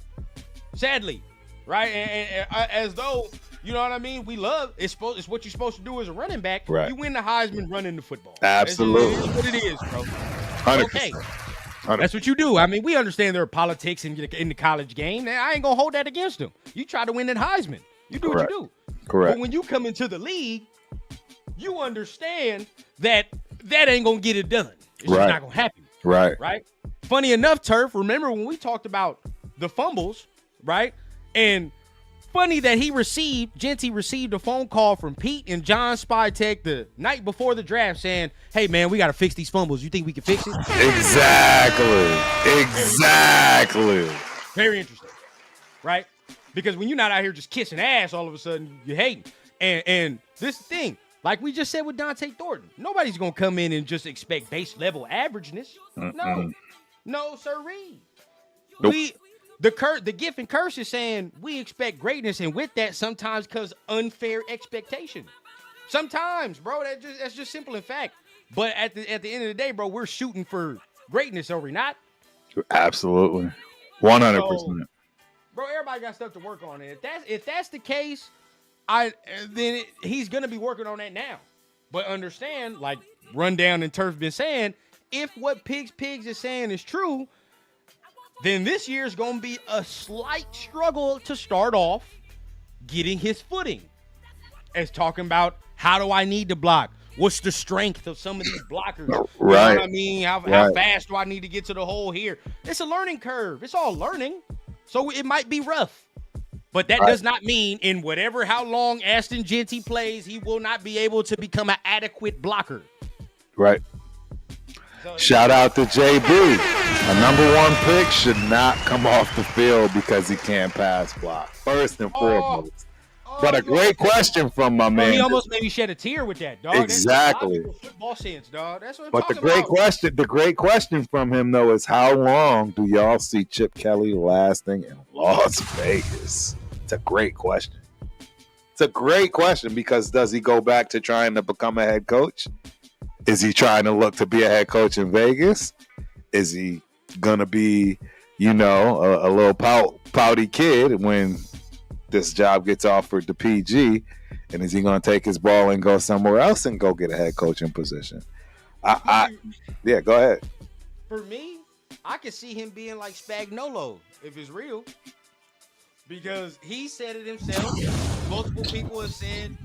Sadly. Right? And as though, you know what I mean? It's what you're supposed to do as a running back. Right. You win the Heisman running the football. Absolutely. That's what it is, bro. 100%. Okay. That's what you do. I mean, we understand there are politics in the college game. I ain't gonna hold that against them. You try to win that Heisman. You do Correct. what you do. Correct. But when you come into the league, you understand that ain't gonna get it done. It's just Right. not gonna happen. Right. Right? Funny enough, Turf, remember when we talked about the fumbles, right? And funny that Genty received a phone call from Pete and John Spytek the night before the draft saying, hey, man, we got to fix these fumbles. You think we can fix it? Exactly. Very interesting, right? Because when you're not out here just kissing ass, all of a sudden you're hating. And this thing, like we just said with Dante Thornton, nobody's going to come in and just expect base level averageness. No, sirree. Nope. The gift and curse is saying we expect greatness, and with that, sometimes comes unfair expectation. Sometimes, bro, that's just simple in fact. But at the end of the day, bro, we're shooting for greatness, are we not? Absolutely. 100%. So, bro, everybody got stuff to work on. And if that's the case, then he's gonna be working on that now. But understand, like Rundown and Turf been saying, if what Pigs is saying is true, then this year's going to be a slight struggle to start off getting his footing. As talking about, how do I need to block? What's the strength of some of these blockers? You Right. know what I mean? How Right. fast do I need to get to the hole here? It's a learning curve. It's all learning. So it might be rough. But that does not mean in how long Ashton Jeanty plays, he will not be able to become an adequate blocker. Right. So, Shout out to JB. A number 1 pick should not come off the field because he can't pass block. First and foremost. But a great question from my He man. almost made me shed a tear with that, dog. Exactly. That's football sense, dog. That's what I'm But the talking about. the great question from him though is how long do y'all see Chip Kelly lasting in Las Vegas? It's a great question. It's a great question because does he go back to trying to become a head coach? Is he trying to look to be a head coach in Vegas? Is he gonna be, a little pouty kid when this job gets offered to PG, and is he going to take his ball and go somewhere else and go get a head coaching position? Yeah, go ahead. For me, I could see him being like Spagnuolo if it's real, because he said it himself. Multiple people have said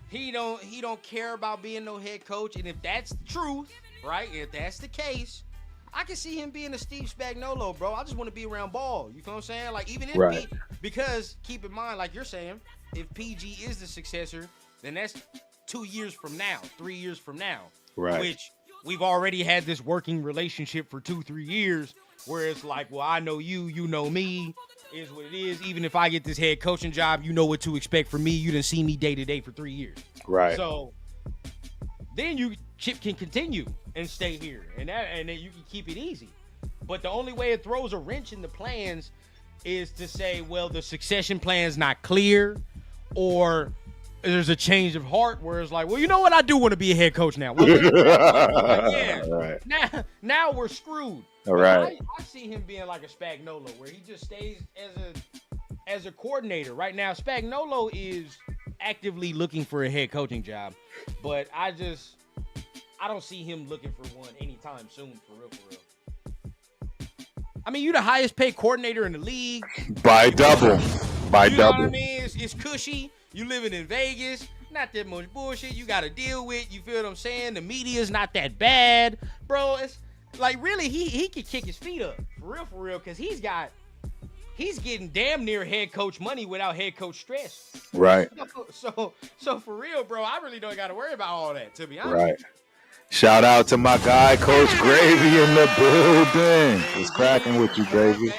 he don't care about being no head coach, and if that's the truth, right? If that's the case, I can see him being a Steve Spagnuolo, bro. I just want to be around ball. You feel what I'm saying? Like, even if because keep in mind, like you're saying, if PG is the successor, then that's 2 years from now, 3 years from now. Right. Which we've already had this working relationship for 2-3 years, where it's like, well, I know you, you know me, is what it is. Even if I get this head coaching job, you know what to expect from me. You didn't see me day to day for 3 years. Right. So then Chip can continue and stay here, and then you can keep it easy. But the only way it throws a wrench in the plans is to say, well, the succession plan's not clear, or there's a change of heart where it's like, well, you know what, I do want to be a head coach now. Well, yeah. Right. Now we're screwed. All right. I see him being like a Spagnuolo, where he just stays as a coordinator. Right now, Spagnuolo is actively looking for a head coaching job, but I don't see him looking for one anytime soon, for real. I mean, you the highest paid coordinator in the league. By double. You know what I mean? It's cushy. You living in Vegas. Not that much bullshit you got to deal with. You feel what I'm saying? The media's not that bad. Bro, it's like, really, he could kick his feet up. For real, because he's getting damn near head coach money without head coach stress. Right. So for real, bro, I really don't got to worry about all that, to be honest. Right. Shout out to my guy, Coach Gravy in the building. What's cracking with you, Gravy?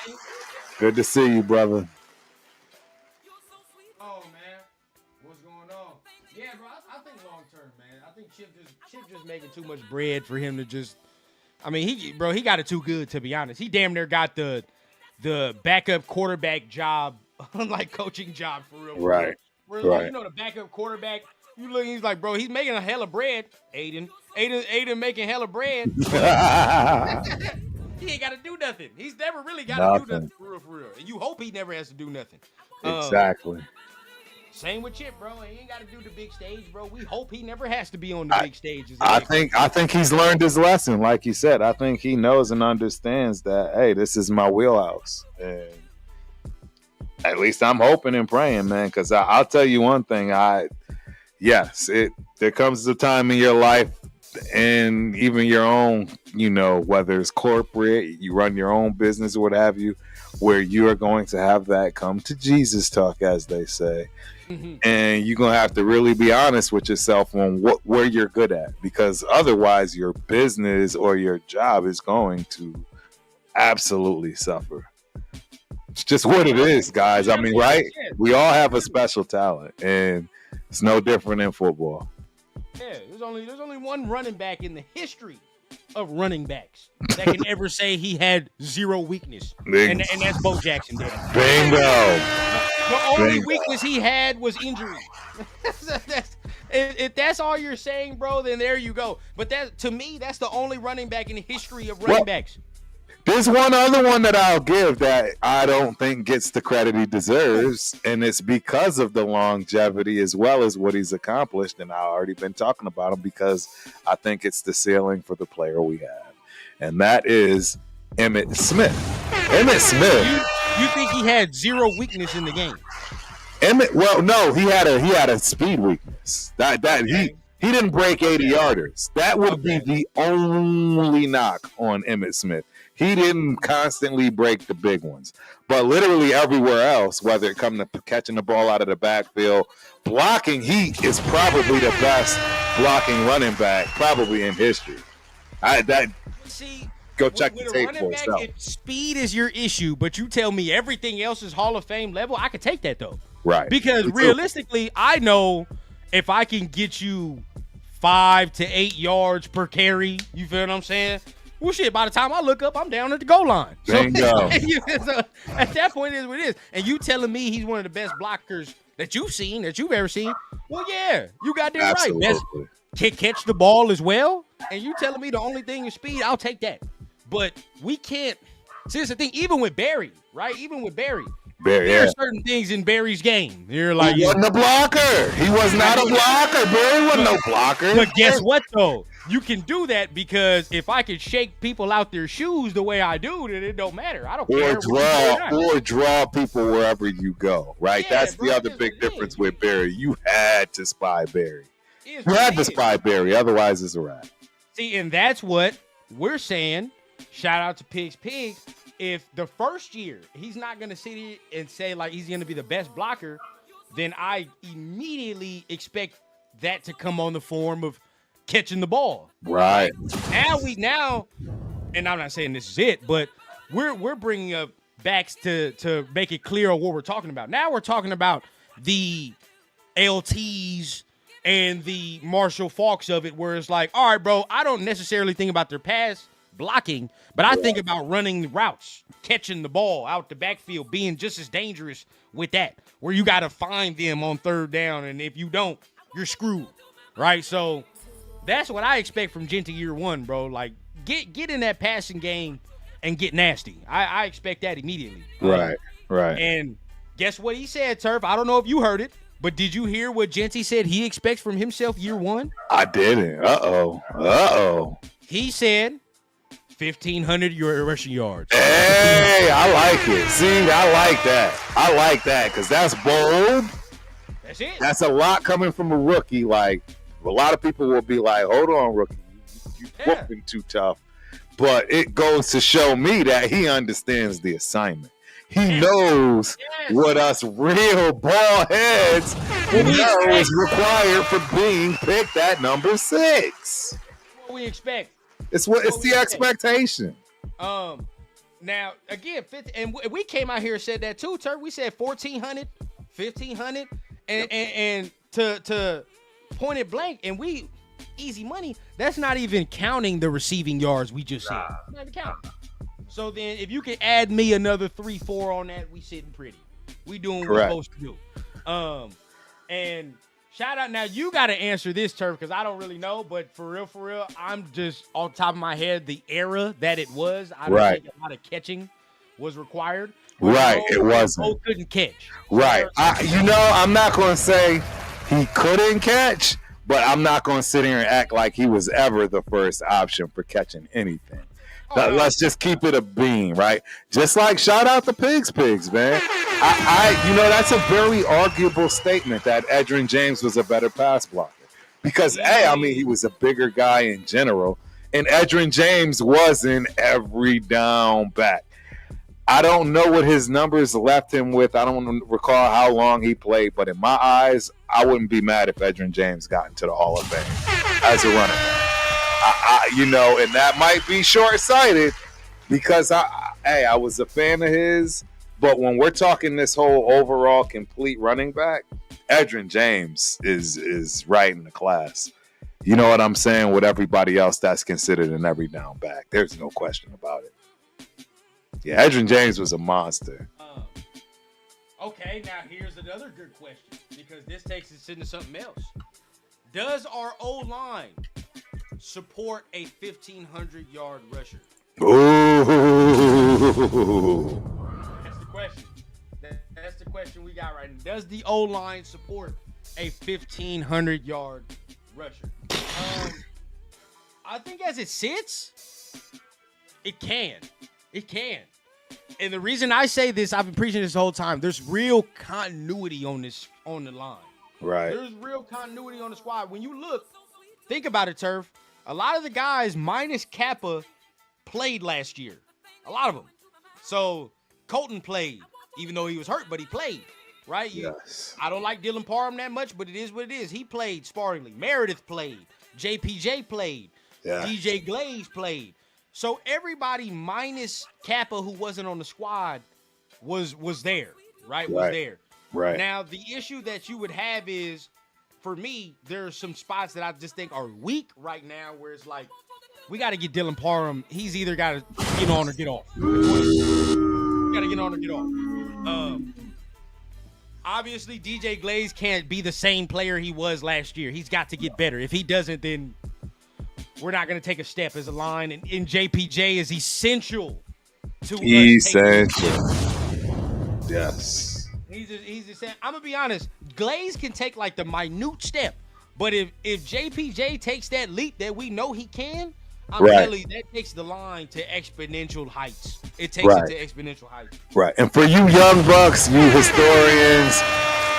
Good to see you, brother. Oh, man. What's going on? Yeah, bro, I think long term, man. I think Chip just making too much bread for him to just. I mean, he got it too good, to be honest. He damn near got the backup quarterback job, like coaching job, for real. Right. Where, Right. you know, the backup quarterback. You look, he's like, bro, he's making a hella bread. Aiden making hella bread. He ain't got to do nothing. He's never really got to do nothing, for real. And you hope he never has to do nothing. Exactly. Same with Chip, bro. He ain't got to do the big stage, bro. We hope he never has to be on the big stage. I think he's learned his lesson, like you said. I think he knows and understands that, hey, this is my wheelhouse. And at least I'm hoping and praying, man, because I'll tell you one thing. There comes a time in your life and even your own, whether it's corporate, you run your own business or what have you, where you are going to have that come to Jesus talk, as they say. Mm-hmm. And you're going to have to really be honest with yourself on where you're good at, because otherwise your business or your job is going to absolutely suffer. It's just what it is, guys. I mean, right? We all have a special talent, and it's no different in football. Yeah, there's only one running back in the history of running backs that can ever say he had zero weakness, and that's Bo Jackson. Bingo. The only weakness he had was injury. If that's all you're saying, bro, then there you go. But to me, that's the only running back in the history of running backs. There's one other one that I'll give that I don't think gets the credit he deserves, and it's because of the longevity as well as what he's accomplished. And I've already been talking about him because I think it's the ceiling for the player we have, and that is Emmitt Smith. Emmitt Smith. You think he had zero weakness in the game? Well, no, he had a speed weakness. He didn't break 80-yarders. That would be the only knock on Emmitt Smith. He didn't constantly break the big ones. But literally everywhere else, whether it comes to catching the ball out of the backfield, blocking, he is probably the best blocking running back probably in history. See, Go check with the a tape running for back, yourself. if speed is your issue, but you tell me everything else is Hall of Fame level, I could take that though. Right. Because Me too. realistically, I know if I can get you 5 to 8 yards per carry, you feel what I'm saying? Well, shit, by the time I look up, I'm down at the goal line. Bingo. So at that point, it is what it is. And you telling me he's one of the best blockers that you've seen, that you've ever seen? Well, yeah, you got that right. Best can catch the ball as well. And you telling me the only thing is speed, I'll take that. But we can't. See, that's the thing. Even with Barry, right? Even with Barry, there are certain things in Barry's game. You're like, he wasn't a blocker. He was not a blocker. Barry wasn't no blocker. But guess what, though? You can do that because if I can shake people out their shoes the way I do, then it don't matter. I don't care. Or draw people wherever you go, right? Yeah, That's the other big difference with Barry. You had to spy Barry. You You had to spy Barry. Otherwise, it's a wrap. See, and that's what we're saying. Shout out to Pigs. If the first year he's not going to sit here and say like he's going to be the best blocker, then I immediately expect that to come on the form of catching the ball. Right. Now, and I'm not saying this is it, but we're bringing up backs to make it clear what we're talking about. Now we're talking about the LTs and the Marshall Falks of it, where it's like, all right, bro, I don't necessarily think about their pass blocking, but I think about running routes, catching the ball out the backfield, being just as dangerous with that, where you got to find them on third down, and if you don't, you're screwed, right? So that's what I expect from Gentry year one, bro. Like, get in that passing game and get nasty. I expect that immediately. Right. And guess what he said, Turf? I don't know if you heard it, but did you hear what Gentry said he expects from himself year one? I didn't. Uh-oh. He said 1,500 rushing yards. Hey, I like it. See, I like that because that's bold. That's it. That's a lot coming from a rookie. Like, a lot of people will be like, hold on, rookie. You whooping too tough. But it goes to show me that he understands the assignment. He knows what us real ball heads know is required for being picked at number 6. What we expect. It's the expectation. Now again, and we came out here and said that too, Turk. We said 1,400, 1,500, and to point it blank, and we easy money. That's not even counting the receiving yards we just said. Not even counting. So then, if you can add me another 3-4 on that, we sitting pretty. We doing what we're supposed to do. And shout out. Now you got to answer this, Turf, because I don't really know. But for real, I'm just on top of my head the era that it was. I don't think a lot of catching was required. Right, it wasn't. Both couldn't catch. Right. I'm not going to say he couldn't catch, but I'm not going to sit here and act like he was ever the first option for catching anything. Let's just keep it a beam, right? Just like shout out the Pigs, man. That's a very arguable statement that Edgerrin James was a better pass blocker because, he was a bigger guy in general, and Edgerrin James wasn't every down back. I don't know what his numbers left him with. I don't recall how long he played, but in my eyes, I wouldn't be mad if Edgerrin James got into the Hall of Fame as a running back. And that might be short-sighted because I was a fan of his, but when we're talking this whole overall complete running back, Edgerrin James is right in the class. You know what I'm saying? With everybody else that's considered an every down back. There's no question about it. Yeah, Edgerrin James was a monster. Okay, now here's another good question because this takes us into something else. Does our O-line support a 1,500-yard rusher? Ooh. That's the question. That's the question we got right now. Does the O-line support a 1,500-yard rusher? I think as it sits, it can. It can. And the reason I say this, I've been preaching this the whole time. There's real continuity on the line. Right. There's real continuity on the squad. When you look, think about it, Turf. A lot of the guys minus Kappa played last year. A lot of them. So Colton played, even though he was hurt, but he played, right? Yes. I don't like Dylan Parham that much, but it is what it is. He played sparingly. Meredith played. JPJ played. Yeah. DJ Glaze played. So everybody minus Kappa who wasn't on the squad was there, right? Was there. Right. Now, the issue that you would have is, for me, there are some spots that I just think are weak right now where it's like, we got to get Dylan Parham. He's either got to get on or get off. Got to get on or get off. Obviously, DJ Glaze can't be the same player he was last year. He's got to get better. If he doesn't, then we're not going to take a step as a line. And JPJ is essential to us. Essential. Yes. He's just saying, I'm going to be honest. Glaze can take like the minute step. But if JPJ takes that leap that we know he can, I'm telling you, that takes the line to exponential heights. It takes it to exponential heights. Right. And for you young bucks, you historians,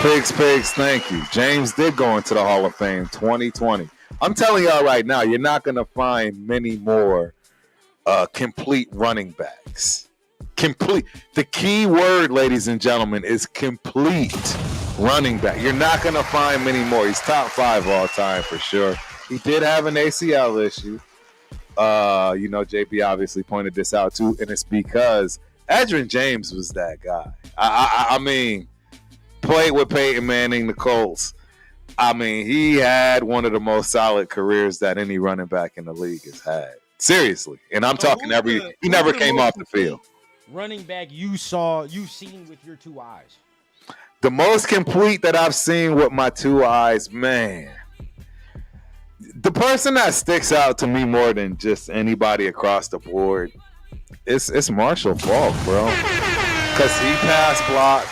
pigs, thank you. James did go into the Hall of Fame 2020. I'm telling y'all right now, you're not going to find many more complete running backs. Complete. The key word, ladies and gentlemen, is complete running back. You're not going to find many more. He's top 5 all time for sure. He did have an ACL issue. JP obviously pointed this out too, and it's because Edgerrin James was that guy. I mean, played with Peyton Manning, the Colts. I mean, he had one of the most solid careers that any running back in the league has had. Seriously. And I'm talking he never came off the field. Running back you've seen with your 2 eyes? The most complete that I've seen with my 2 eyes, man. The person that sticks out to me more than just anybody across the board, it's Marshall Faulk, bro. Because he pass blocked,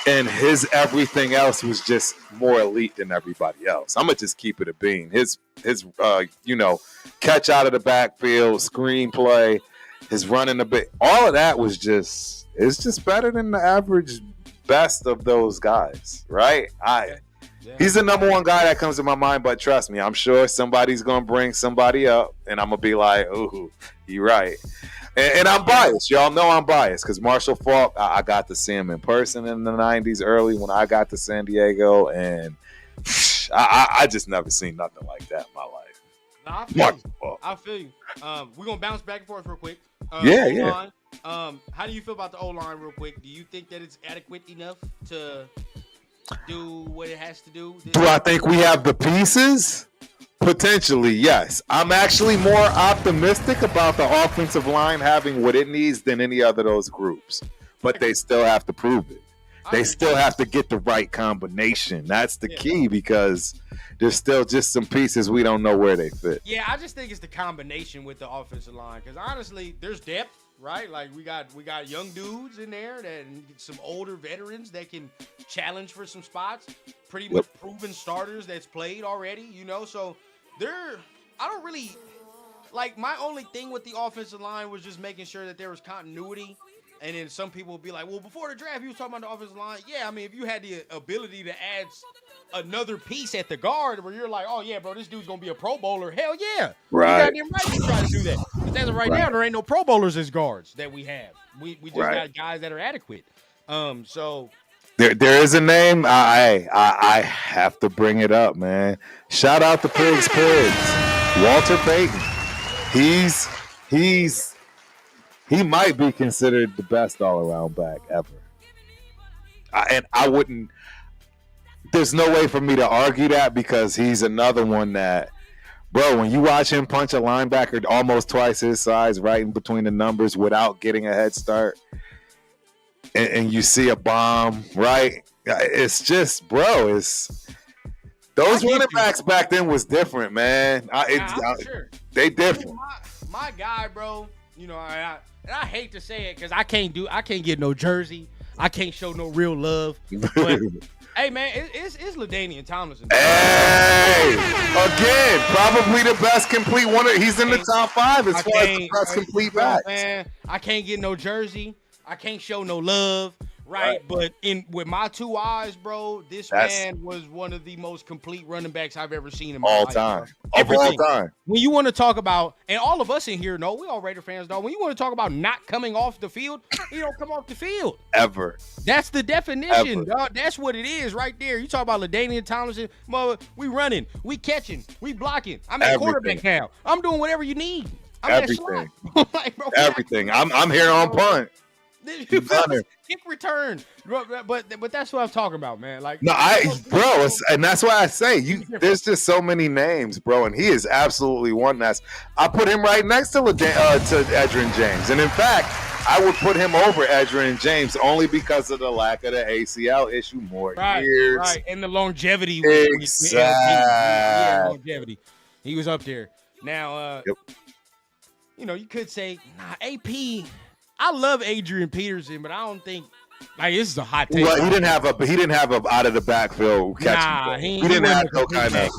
and his everything else was just more elite than everybody else. I'm gonna just keep it a bean. His catch out of the backfield, screenplay, his running a bit, all of that was just better than the average best of those guys, right? He's the number one guy that comes to my mind, but trust me, I'm sure somebody's going to bring somebody up, and I'm going to be like, ooh, you're right. And I'm biased. Y'all know I'm biased because Marshall Faulk, I got to see him in person in the 90s early when I got to San Diego, and I just never seen nothing like that in my life. No, I feel you. We're going to bounce back and forth real quick. Yeah. How do you feel about the O-line real quick? Do you think that it's adequate enough to do what it has to do? Do I think we have the pieces? Potentially, yes. I'm actually more optimistic about the offensive line having what it needs than any other of those groups. But they still have to prove it. They still have to get the right combination. That's the key because there's still just some pieces we don't know where they fit. Yeah, I just think it's the combination with the offensive line because honestly, there's depth. Right, like we got young dudes in there and some older veterans that can challenge for some spots. Pretty much proven starters that's played already, So I don't really like. My only thing with the offensive line was just making sure that there was continuity. And then some people will be like, well, before the draft, you was talking about the offensive line. Yeah, I mean, if you had the ability to add another piece at the guard where you're like, oh, yeah, bro, this dude's going to be a Pro Bowler. Hell yeah. Right. You got right to try to do that. Because as of right now, there ain't no Pro Bowlers as guards that we have. We just got guys that are adequate. So there is a name. I have to bring it up, man. Shout out to Pigs. Walter Payton. He might be considered the best all-around back ever. There's no way for me to argue that because he's another one that, bro, when you watch him punch a linebacker almost twice his size right in between the numbers without getting a head start, and you see a bomb, right? It's just, bro, those running backs back then was different, man. Sure. They different. My guy, bro, I hate to say it because I can't get no jersey. I can't show no real love. But hey, man, it's LaDainian Tomlinson. Hey, again, probably the best complete one. He's in the top 5 as far as the best complete backs. Man, I can't get no jersey. I can't show no love. Right, but with my 2 eyes, bro, this man was one of the most complete running backs I've ever seen in my All life. time. Bro. Of all Everything. time. When you want to talk about, and all of us in here know, we all Raider fans, dog. When you want to talk about not coming off the field, he don't come off the field. Ever. That's the definition, Ever. dog. That's what it is right there. You talk about LaDainian Tomlinson, mother, we running, we catching, we blocking. I'm at quarterback now. I'm doing whatever you need. I'm Everything. At like, bro, Everything. I'm here on punt. You feel me? Kick return, but that's what I'm talking about, man. Like, No, and that's why I say there's just so many names, bro, and he is absolutely one I put him right next to Edgerrin James, and in fact, I would put him over Edgerrin James only because of the lack of the ACL issue, more years, right, and the longevity. Exactly. Yeah, longevity. He was up there. Now, you know, you could say, AP. I love Adrian Peterson, but I don't think this is a hot take. Well, he didn't have a out of the backfield catching. He didn't have no kind of.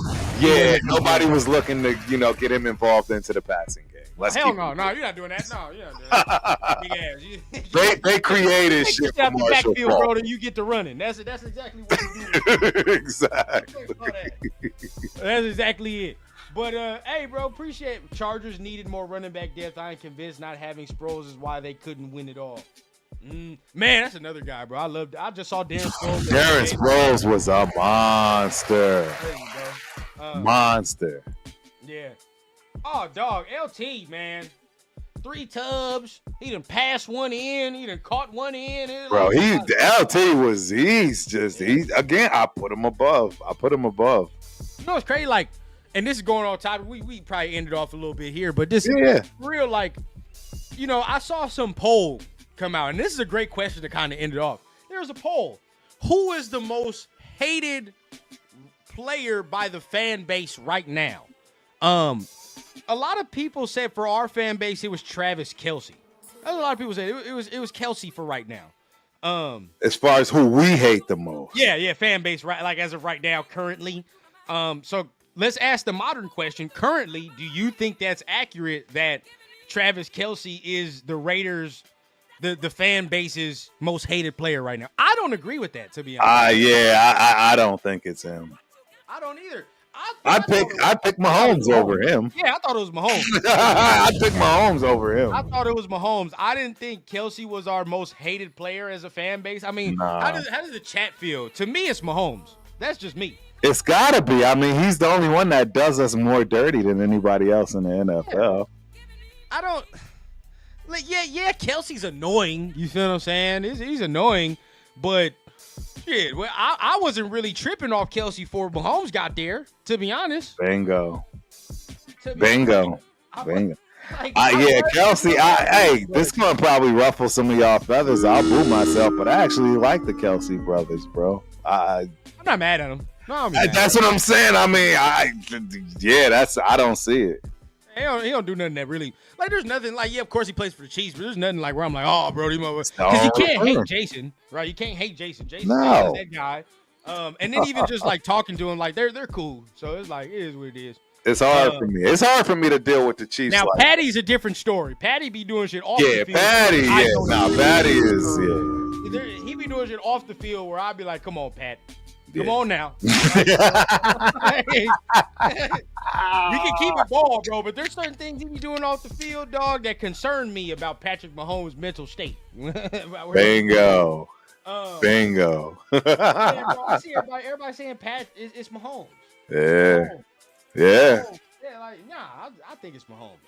Yeah, nobody was looking to get him involved into the passing game. Hell no, you're not doing that. No, you're not doing that. Big ass. They created shit for Marshall backfield, Faulk. bro, then you get to running. That's exactly what you do. Exactly. That's exactly it. But, hey, bro, appreciate it. Chargers needed more running back depth. I am convinced not having Sproles is why they couldn't win it all. Man, that's another guy, bro. I just saw Darren Sproles. Darren Sproles was a monster. Monster. Yeah. Oh, dog. LT, man. 3 tubs. He done passed one in. He done caught one in. Bro, I put him above. You know what's crazy? Like, and this is going on topic. We probably ended off a little bit here, but this is real. Like, I saw some poll come out, and this is a great question to kind of end it off. There's a poll. Who is the most hated player by the fan base right now? A lot of people said for our fan base it was Travis Kelce. A lot of people said it was Kelce for right now. As far as who we hate the most. Yeah, fan base right, like as of right now, currently. So let's ask the modern question. Currently, do you think that's accurate that Travis Kelce is the Raiders, the fan base's most hated player right now? I don't agree with that, to be honest. I don't think it's him. I don't either. I pick Mahomes over him. Yeah, I thought it was Mahomes. I pick Mahomes over him. I thought it was Mahomes. I didn't think Kelce was our most hated player as a fan base. I mean, how does the chat feel? To me, it's Mahomes. That's just me. It's gotta be. I mean, he's the only one that does us more dirty than anybody else in the NFL. I don't. Like, yeah. Kelce's annoying. You feel what I'm saying? He's annoying, but shit. Well, I wasn't really tripping off Kelce before Mahomes got there. To be honest. Bingo. Like, Kelce. This is gonna probably ruffle some of y'all feathers. I'll boo myself, but I actually like the Kelce brothers, bro. I'm not mad at them. No, that's what I'm saying. I mean, I don't see it. He don't do nothing that really, like, there's nothing like, of course he plays for the Chiefs, but there's nothing like where I'm like, oh, bro, because you can't hate Jason, right? You can't hate Jason. Jason is that guy. And then even just like talking to him, like they're cool. So it's like, it is what it is. It's hard for me. It's hard for me to deal with the Chiefs. Now, Patty's a different story. Patty be doing shit off the field. Patty. Patty is. He be doing shit off the field where I'd be like, come on, Pat. Come on now. We can keep it ball, bro, but there's certain things he be doing off the field, dog, that concern me about Patrick Mahomes' mental state. Bingo. Bingo. Bro, I see everybody saying Pat, it's Mahomes. Yeah. Yeah, like, I think it's Mahomes.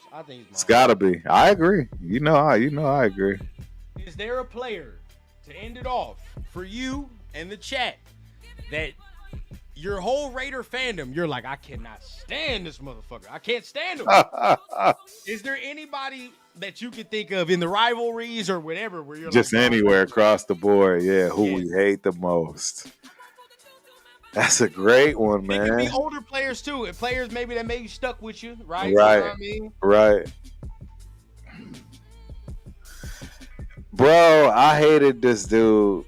It's gotta be. I agree. You know, I agree. Is there a player to end it off for you and the chat that your whole Raider fandom, you're like, I cannot stand this motherfucker. I can't stand him. Is there anybody that you could think of in the rivalries or whatever where you're just like, anywhere across the board? Who we hate the most? That's a great one, man. It could be older players too, and players maybe that maybe stuck with you, right? Right. You know what I mean? Right. Bro, I hated this dude.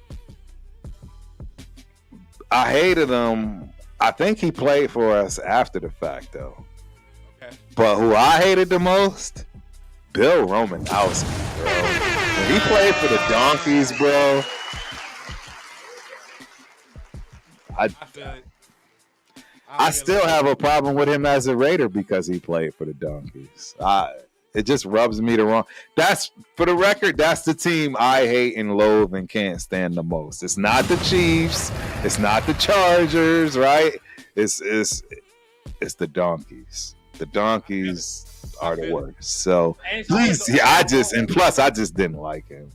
I hated him. I think he played for us after the fact, though. Okay. But who I hated the most? Bill Romanowski, bro. When he played for the Donkeys, bro, I feel it. I feel still it. have a problem with him as a Raider because he played for the Donkeys. It just rubs me the wrong. That's for the record. That's the team I hate and loathe and can't stand the most. It's not the Chiefs. It's not the Chargers. Right? It's the Donkeys. The Donkeys are the worst. So please, I just didn't like him.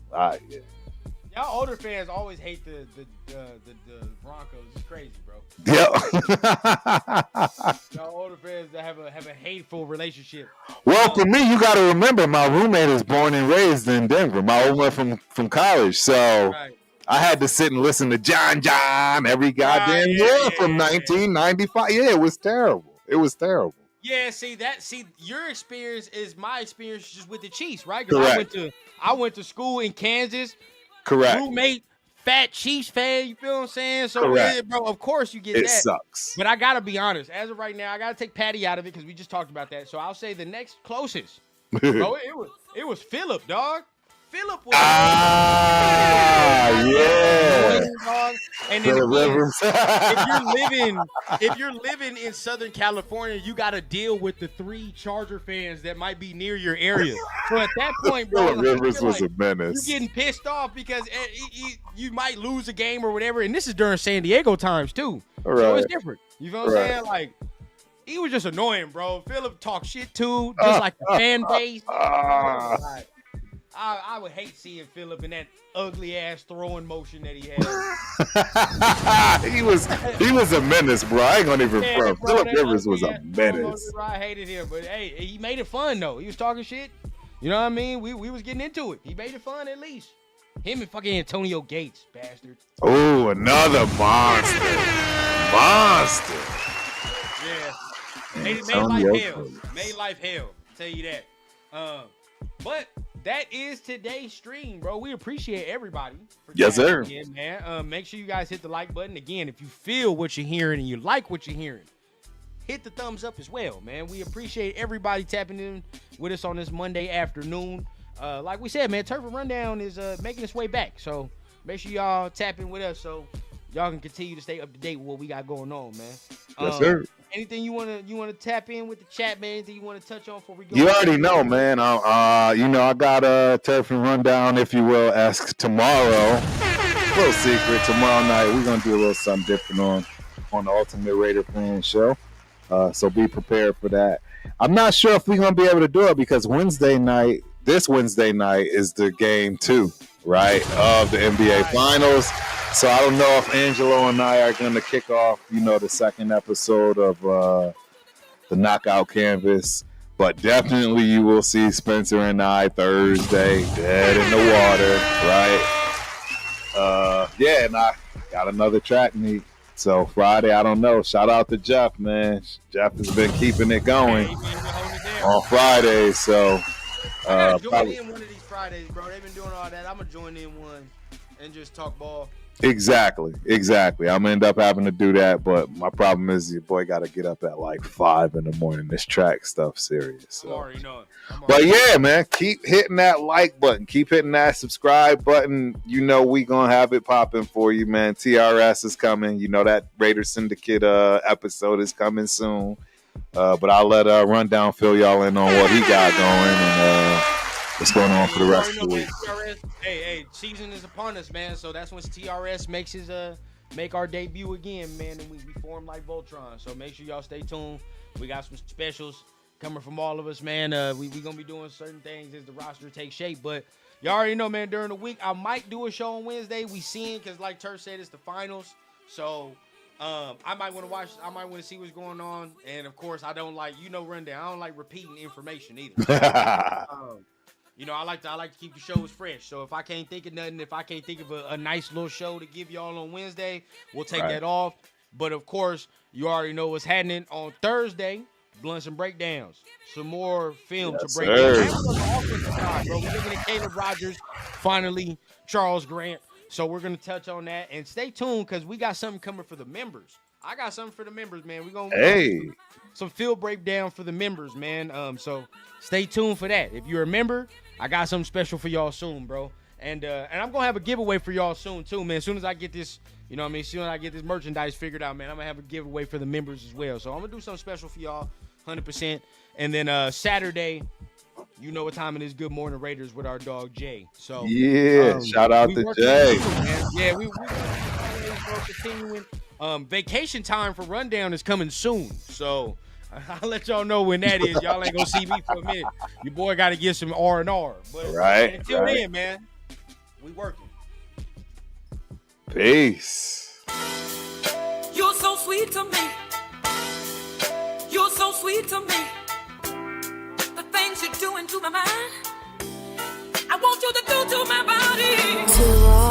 Y'all older fans always hate the Broncos. It's crazy, bro. Yep. Y'all older fans that have a hateful relationship. Well, for me, you got to remember, my roommate is born and raised in Denver. My old one from college, so Right. I had to sit and listen to John every goddamn year from 1995. Yeah, it was terrible. It was terrible. Yeah, see your experience is my experience just with the Chiefs, right? Because I went to school in Kansas. Correct. Roommate, fat Chiefs fan. You feel what I'm saying? So, Correct. yeah, bro, of course you get It that. sucks. But I gotta be honest. As of right now, I gotta take Patty out of it because we just talked about that. So I'll say the next closest, bro. It was Phillip, dog. Phillip was yeah. dog. And then Phillip again, Rivers. if you're living in Southern California, you got to deal with the 3 Charger fans that might be near your area. So at that point, bro, Phillip Rivers was a menace. you're getting pissed off because you might lose a game or whatever. And this is during San Diego times too, so Right. it's different. You know what I'm Right. saying? Like, he was just annoying, bro. Phillip talked shit too, just like the fan base. Like, I would hate seeing Phillip in that ugly ass throwing motion that he had. he was a menace, bro. I ain't gonna even front. bro, Phillip that Rivers was a ugly ass throwing menace. motion, bro, I hated him, but hey, he made it fun though. He was talking shit. You know what I mean? We was getting into it. He made it fun at least. Him and fucking Antonio Gates, bastard. Oh, another monster. Yeah. Made life Antonio hell. Gates. Made life hell. I'll tell you that. But that is today's stream, bro. We appreciate everybody. For Yes, sir. tapping in, man. Make sure you guys hit the like button. Again, if you feel what you're hearing and you like what you're hearing, hit the thumbs up as well, man. We appreciate everybody tapping in with us on this Monday afternoon. Like we said, man, Turf and Rundown is making its way back. So make sure y'all tap in with us so y'all can continue to stay up to date with what we got going on, man. Yes, sir. Anything you wanna tap in with the chat, man? Anything you wanna touch on before we go? You already know, man. I got a Turf and Rundown, if you will, ask tomorrow. Little secret. Tomorrow night, we're going to do a little something different on the Ultimate Raider Fan Show. So be prepared for that. I'm not sure if we're going to be able to do it because this Wednesday night is the game 2, right, of the NBA Finals. So I don't know if Angelo and I are going to kick off, the second episode of the Knockout Canvas. But definitely you will see Spencer and I Thursday, dead in the water, right? And I got another track meet. So Friday, I don't know. Shout out to Jeff, man. Jeff has been keeping it going on Friday. So I gotta join in one of these Fridays, bro. They've been doing all that. I'm gonna join in one and just talk ball. Exactly. I'm gonna end up having to do that, but my problem is your boy got to get up at like 5 a.m. This track stuff serious. So. I already know it. But yeah, man, keep hitting that like button, keep hitting that subscribe button. We gonna have it popping for you, man. TRS is coming. That Raider Syndicate episode is coming soon. But I'll let Rundown fill y'all in on what he got going and what's going on for the rest of the week. Hey, season is upon us, man. So that's when TRS makes his make our debut again, man. And we form like Voltron. So make sure y'all stay tuned. We got some specials coming from all of us, man. We gonna be doing certain things as the roster takes shape. But y'all already know, man. During the week, I might do a show on Wednesday. We seeing because, like Turf said, it's the finals. So I might want to watch. I might want to see what's going on. And of course, I don't like Rundown. I don't like repeating information either. I like to keep the shows fresh. So if I can't think of nothing, if I can't think of a nice little show to give y'all on Wednesday, we'll take that off. But of course, you already know what's happening on Thursday. Blunts and breakdowns. Some more film to break down. And on the offensive side, bro. We're looking at Caleb Rogers, finally Charles Grant. So we're gonna touch on that and stay tuned because we got something coming for the members. I got something for the members, man. We're gonna some field breakdown for the members, man. So stay tuned for that. If you're a member, I got something special for y'all soon, bro. And I'm gonna have a giveaway for y'all soon too, man. As soon as I get this, you know what I mean, as soon as I get this merchandise figured out, man, I'm gonna have a giveaway for the members as well. So I'm gonna do something special for y'all, 100%. And then Saturday, you know what time it is, Good Morning Raiders with our dog Jay. So shout out to Jay. Yeah, we continuing. Vacation time for Rundown is coming soon. So I'll let y'all know when that is. Y'all ain't gonna see me for a minute. Your boy got to get some R&R. But until then, man, we working. Peace. You're so sweet to me. You're so sweet to me. The things you're doing to my mind, I want you to do to my body.